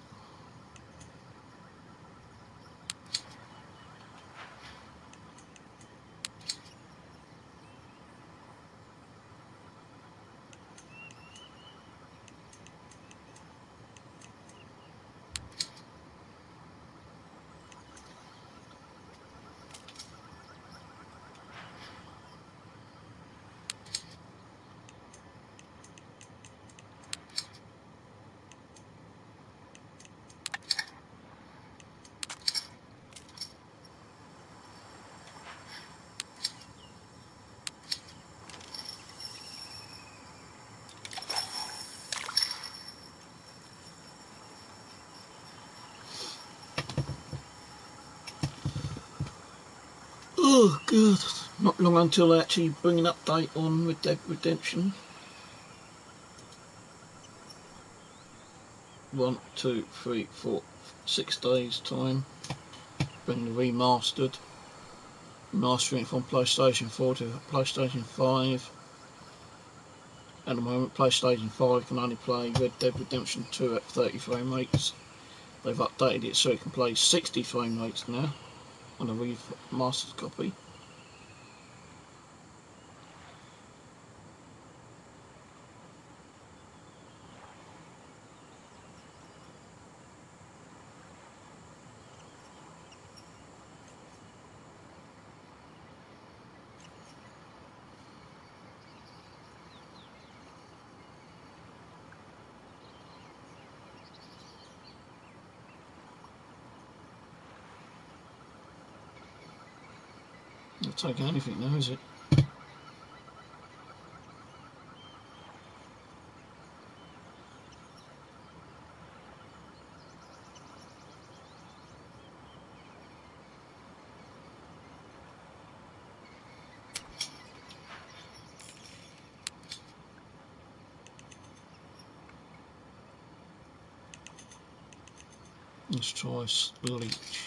Oh god, not long until I actually bring an update on Red Dead Redemption. 1, 2, 3, 4, 6 days time. Bring the remastered. Mastering it from PlayStation 4 to PlayStation 5. At the moment PlayStation 5 can only play Red Dead Redemption 2 at 30 frame rates. They've updated it so it can play 60 frame rates now on a remastered copy. Not taking anything now, is it? Let's try bleach.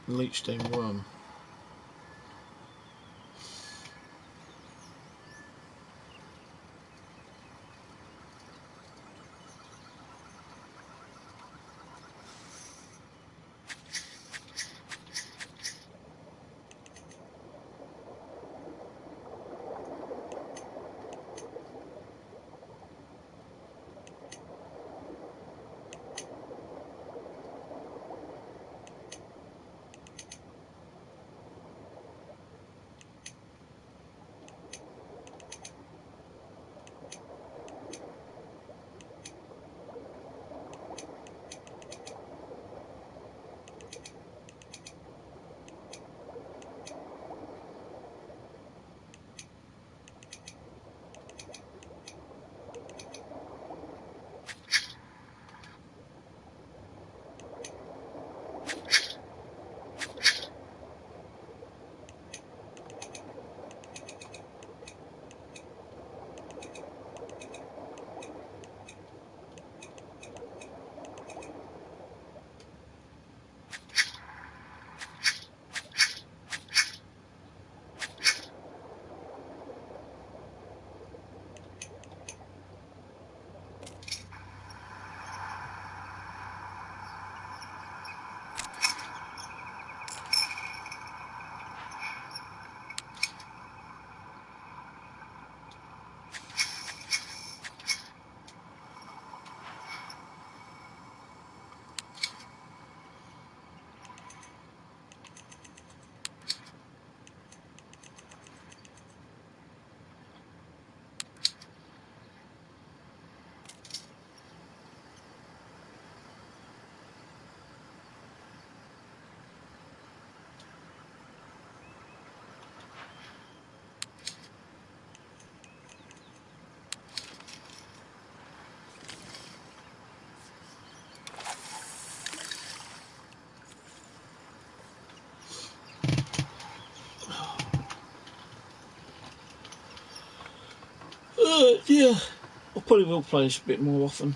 Leech them rum. Yeah, I probably will play this a bit more often.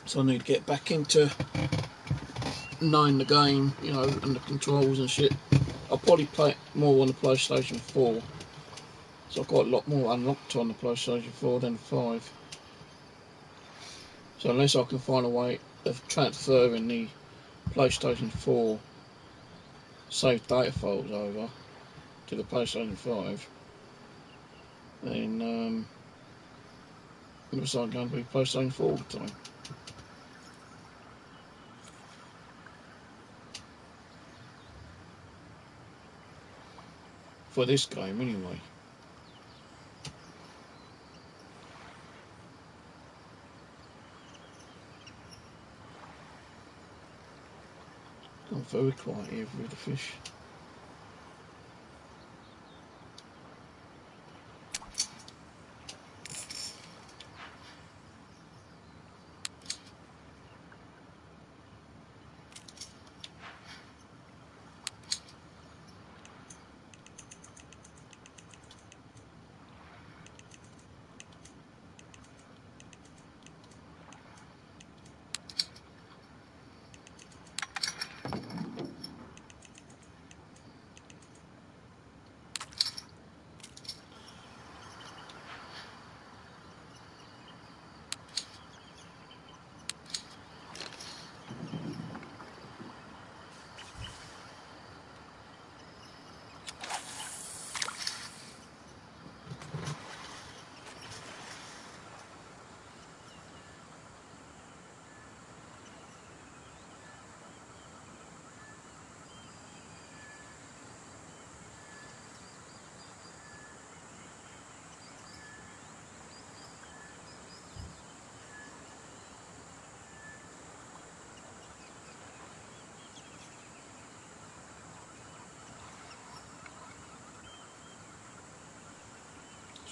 So I need to get back into knowing the game, you know, and the controls and shit. I'll probably play it more on the PlayStation 4. So I've got a lot more unlocked on the PlayStation 4 than 5. So unless I can find a way of transferring the PlayStation 4 saved data files over to the PlayStation 5, then it looks like I'm going to be PlayStation 4 all the time. For this game anyway. Gone very quiet here with the fish.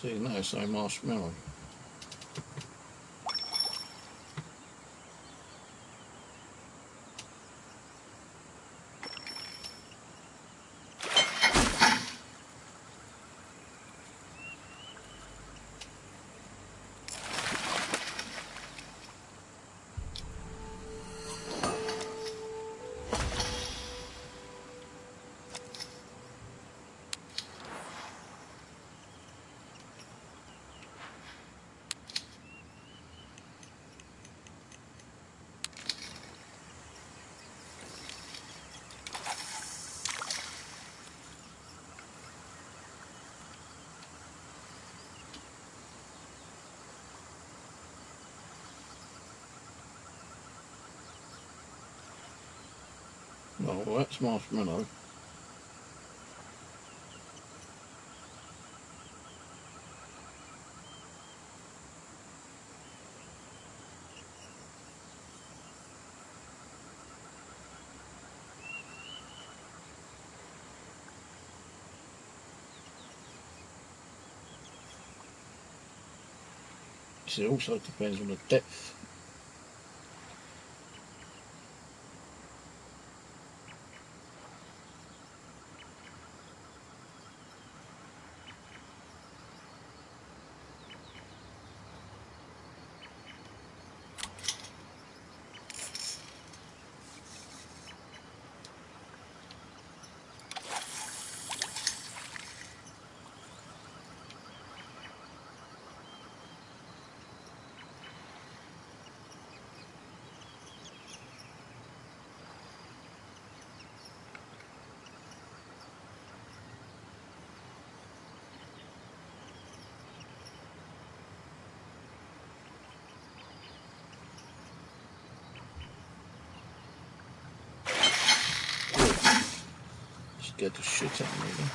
See, now it's no marshmallow. No, well, that's marshmallow. It also depends on the depth. Scared the shit out of me then.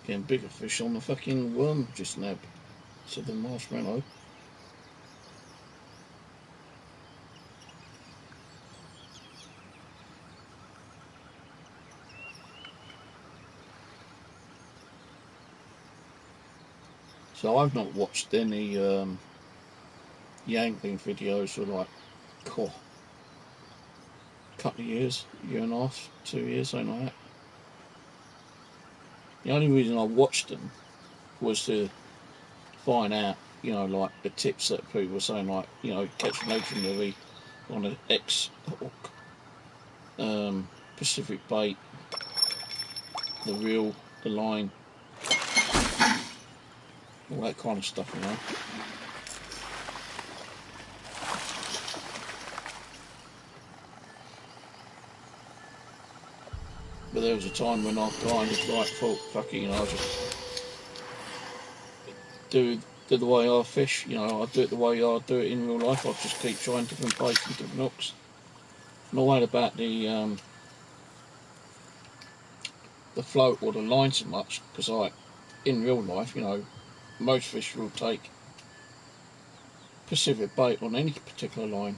Getting bigger fish on the fucking worm just now, so the marshmallow. So I've not watched any angling videos for like a couple of years, year and a half, 2 years, something like that. The only reason I watched them was to find out, you know, like the tips that people were saying, like, you know, catch legendary on an X hook, Pacific bait, the reel, the line, all that kind of stuff, you know. But there was a time when I kind of like thought, fuck it, you know, I'll just do the way I fish, you know, I do it the way I do it in real life. I'll just keep trying different baits and different hooks. Not worried about the float or the line so much, because in real life, you know, most fish will take Pacific bait on any particular line.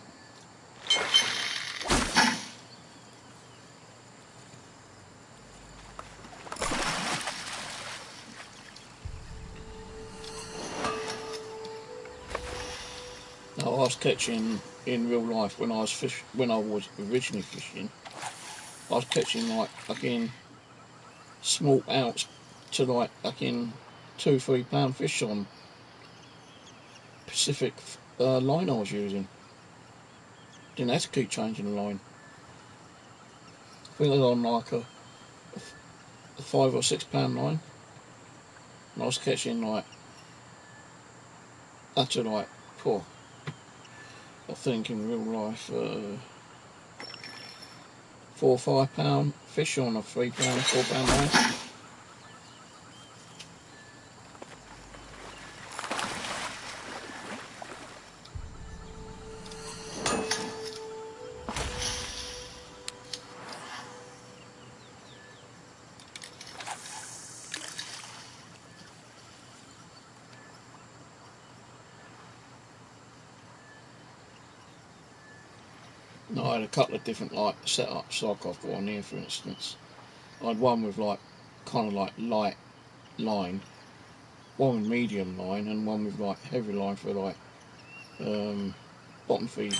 Now, I was catching in real life when I was originally fishing. I was catching like fucking small outs to like fucking 2-3 pound fish on Pacific line I was using. Didn't have to keep changing the line. I think I was on like a 5 or 6 pound line, and I was catching like up to like I think in real life 4 or 5 pound fish on a 3 pound, 4 pound line. No, I had a couple of different like setups like I've got on here, for instance. I had one with like kind of like light line, one with medium line, and one with like heavy line for like bottom feeding.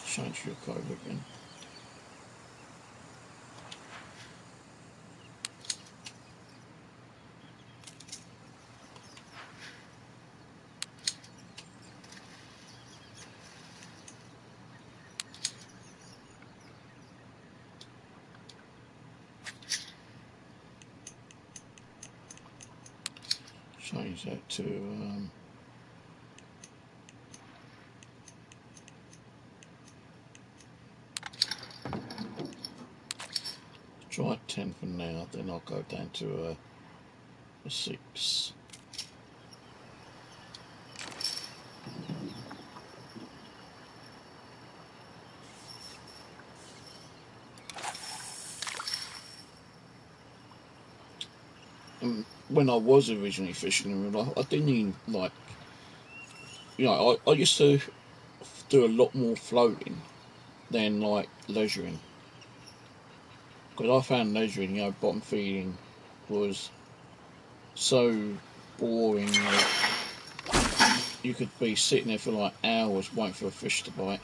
Change your code again. Change that to try 10 for now, then I'll go down to a 6. And when I was originally fishing, I didn't even like, you know, I used to do a lot more floating than like leisuring, because I found leisuring, you know, bottom feeding was so boring. Like, you could be sitting there for like hours waiting for a fish to bite,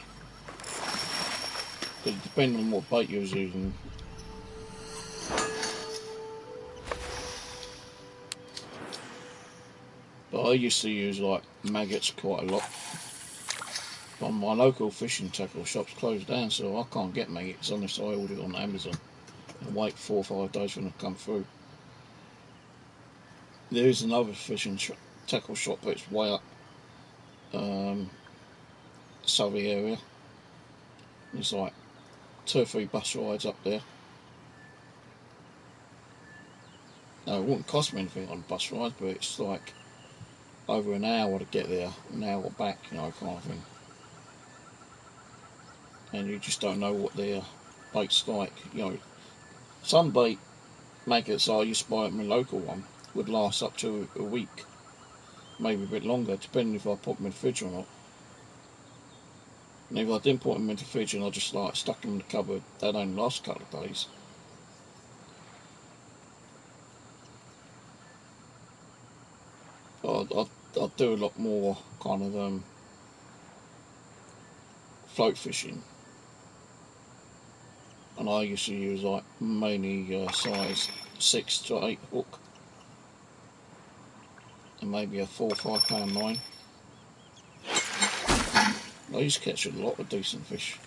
because depending on what bait you was using. But I used to use like maggots quite a lot. But my local fishing tackle shop's closed down, so I can't get maggots unless I order it on Amazon and wait 4 or 5 days for them to come through. There is another fishing tackle shop that's way up Surrey area. There's like 2 or 3 bus rides up there. No, it wouldn't cost me anything on bus rides, but it's like over an hour to get there, an hour back, you know, kind of thing. And you just don't know what their bait's like. You know, some bait maggots I used to buy at my local one would last up to a week, maybe a bit longer, depending if I put them in the fridge or not. And if I didn't put them in the fridge and I just like stuck them in the cupboard, they'd only last a couple of days. But I'd do a lot more kind of float fishing, and I used to use like mainly size 6 to 8 hook, and maybe a 4 or 5 pound line. I used to catch a lot of decent fish.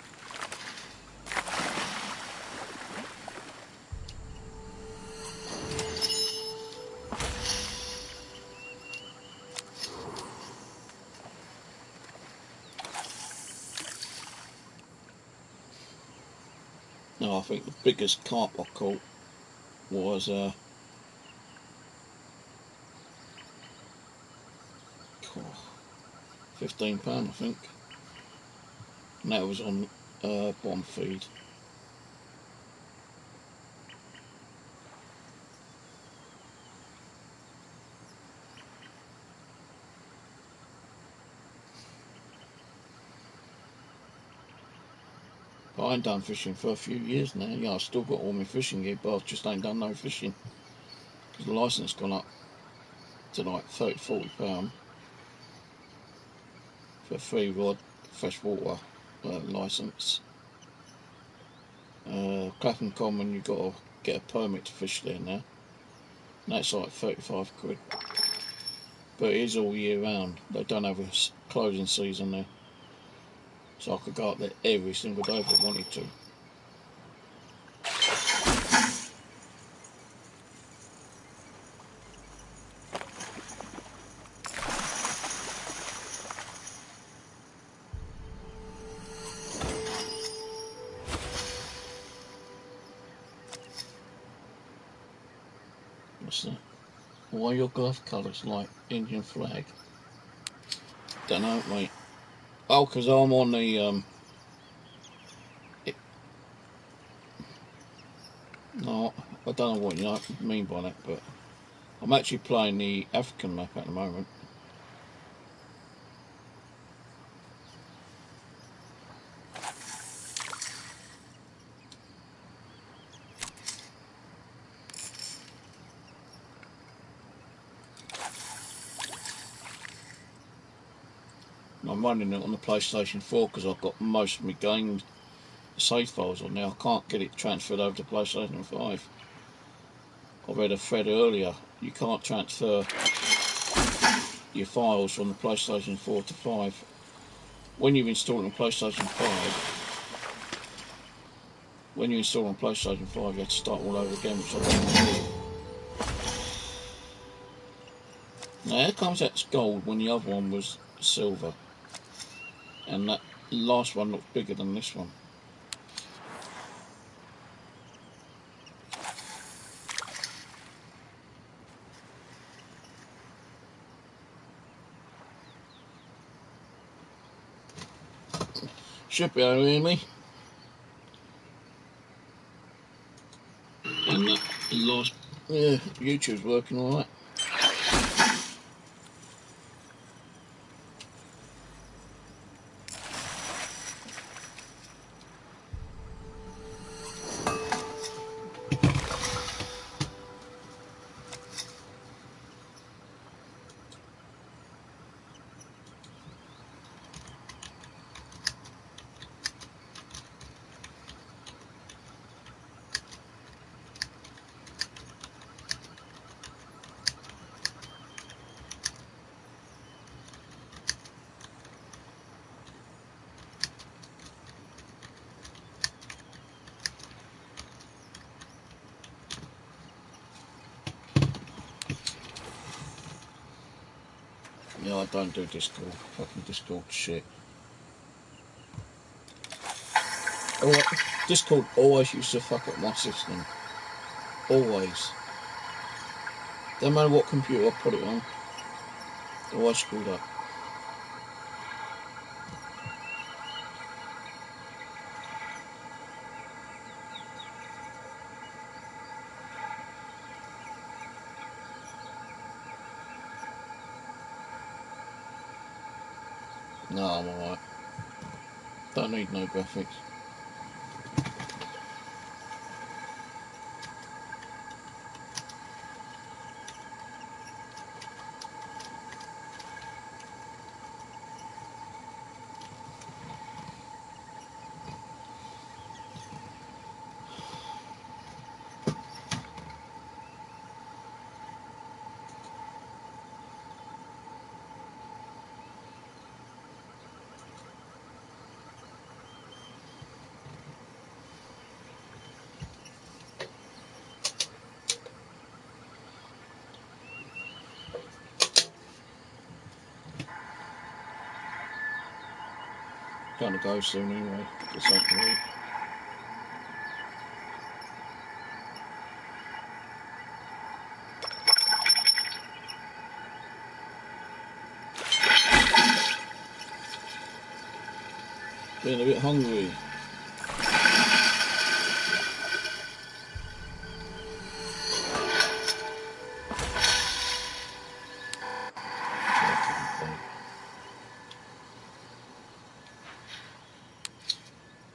Now I think the biggest carp I caught was £15, I think, and that was on bottom feed. But I ain't done fishing for a few years now. Yeah, I've still got all my fishing gear, but I just ain't done no fishing because the licence gone up to like £30–40 for a 3-rod freshwater licence. Clapham Common, you've got to get a permit to fish there now, and that's like 35 quid. But it is all year round. They don't have a closing season there, so I could go up there every single day if I wanted to. What's that? Why your glove colours like Indian flag? Don't know, mate. Oh, because I'm on the No, I don't know what you mean by that, but I'm actually playing the African map at the moment. I'm running it on the PlayStation 4 because I've got most of my games save files on there. I can't get it transferred over to PlayStation 5. I read a thread earlier, you can't transfer your files from the PlayStation 4 to 5. When you install it on PlayStation 5, you have to start all over again, which I don't do. Now here comes that gold when the other one was silver. And that last one looks bigger than this one. Should be able to hear me. And that last, yeah, YouTube's working alright. Yeah, I don't do Discord. Fucking Discord shit. Alright, Discord always used to fuck up my system. Always. Don't matter what computer I put it on. Always screwed up. No, I'm alright. Don't need no graphics. Gonna go soon anyway. Get something to eat. Being a bit hungry.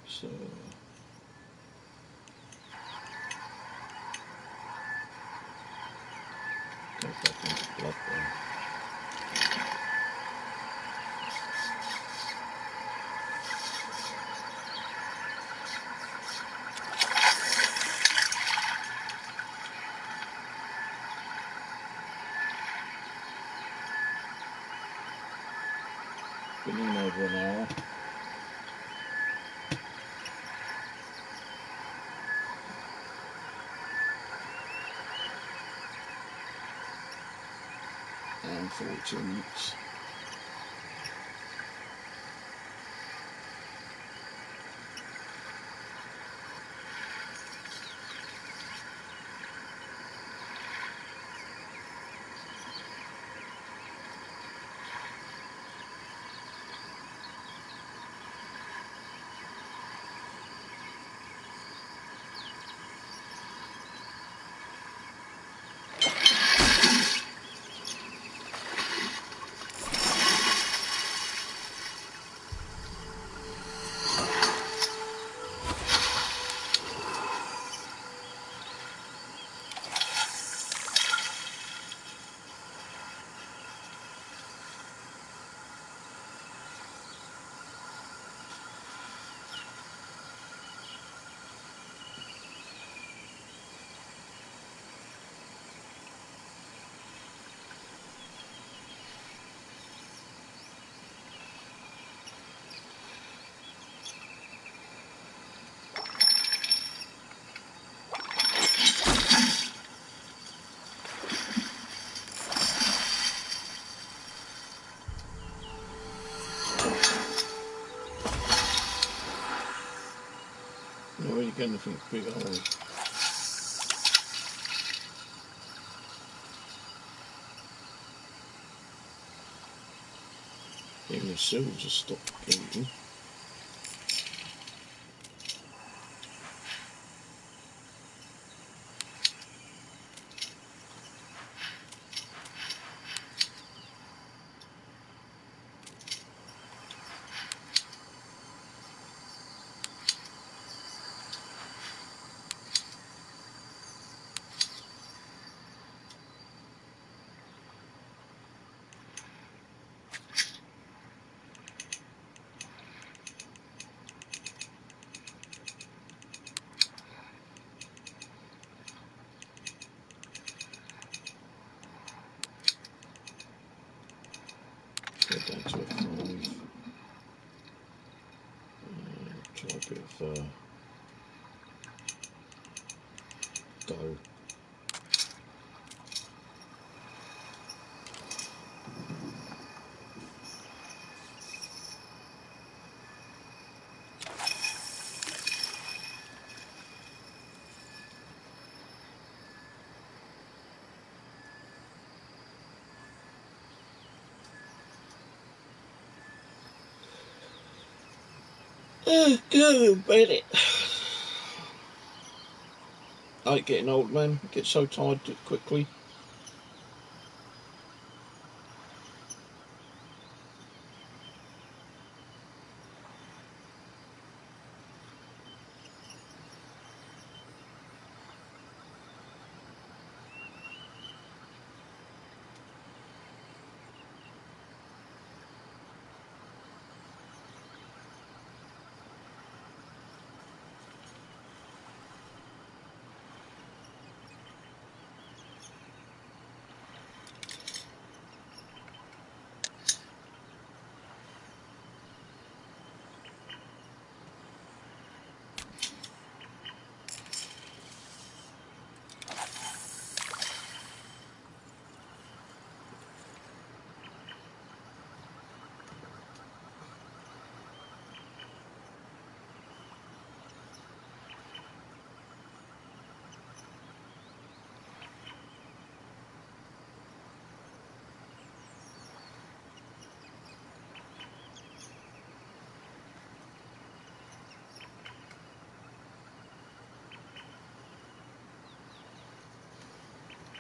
So go back into Bloodborne. Been in over an hour. And 42 minutes. anything big, are we? Even the seals have stopped eating. Go down to a 5. Try a bit of dough. Oh, go, Bennett. I ain't getting old, man. I get so tired quickly.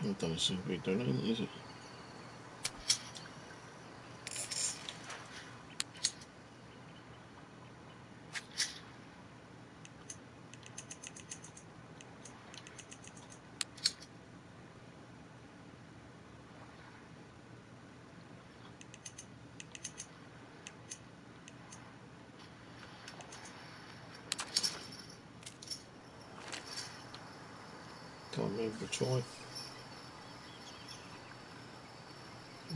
It doesn't seem to be doing anything, is it? Can't remember the try.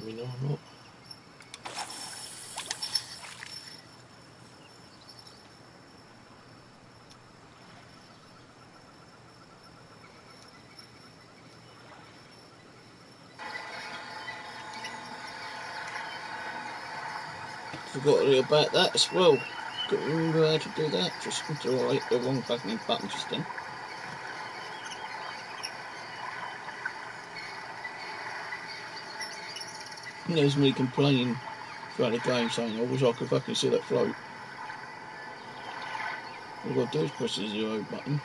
We know I'm not. Forgot about that as well. Couldn't remember how to do that. Just until I hit the wrong fucking button just then. And there's me complaining throughout the game saying I wish I could fucking see that float. All I've got to do is press the 0 button.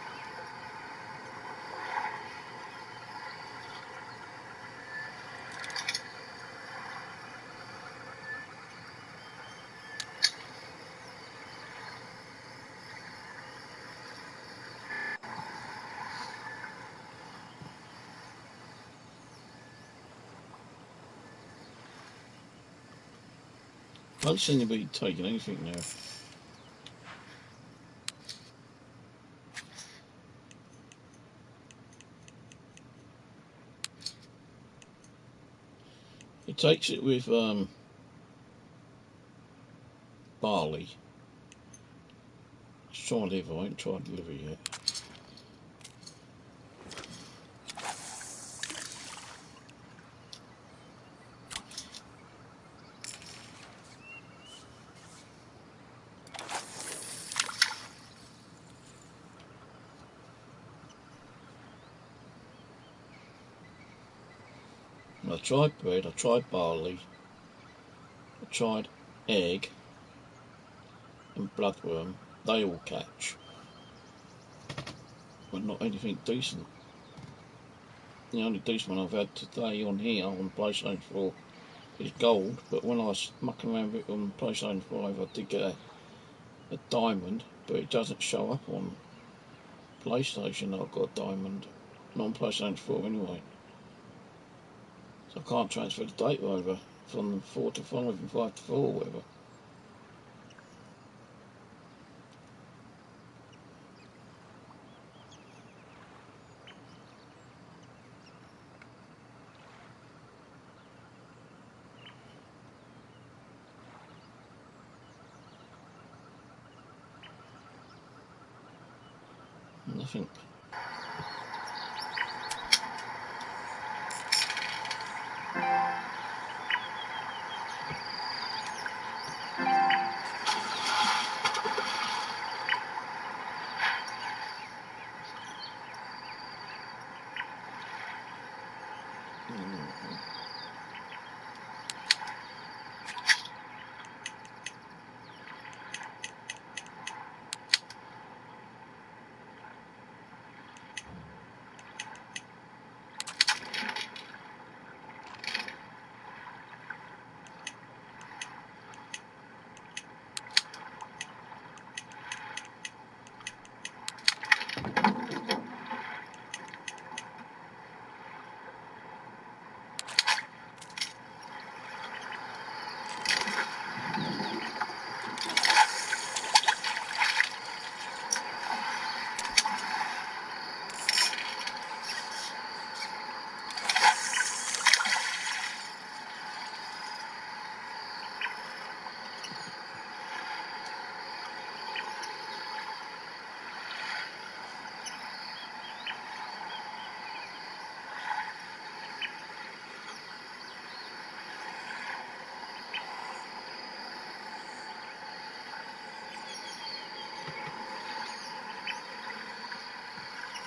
I don't see anybody taking anything now. It takes it with barley. Let's try liver. I haven't tried liver yet. I tried bread, I tried barley, I tried egg and bloodworm. They all catch, but not anything decent. The only decent one I've had today on here on PlayStation 4 is gold, but when I was mucking around with it on PlayStation 5 I did get a diamond, but it doesn't show up on PlayStation that I've got a diamond. Not on PlayStation 4 anyway. So I can't transfer the data over from 4 to 5 and 5 to 4 or whatever. Nothing.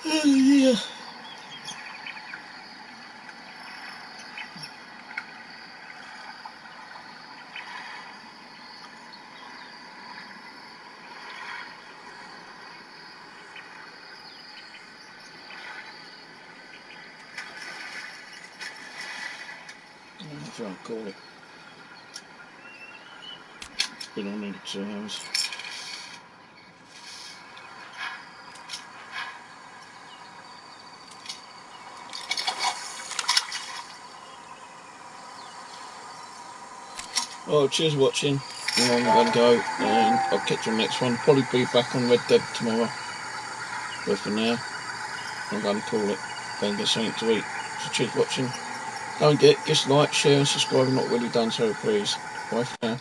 Oh yeah. That's what I call it. Been on nearly 2 hours. Oh, cheers for watching. I'm going to go and I'll catch you on the next one. Probably be back on Red Dead tomorrow. But for now, I'm going to call it. Go and get something to eat. So cheers for watching. Don't forget, just like, share and subscribe. I've not really done so, please. Bye for now.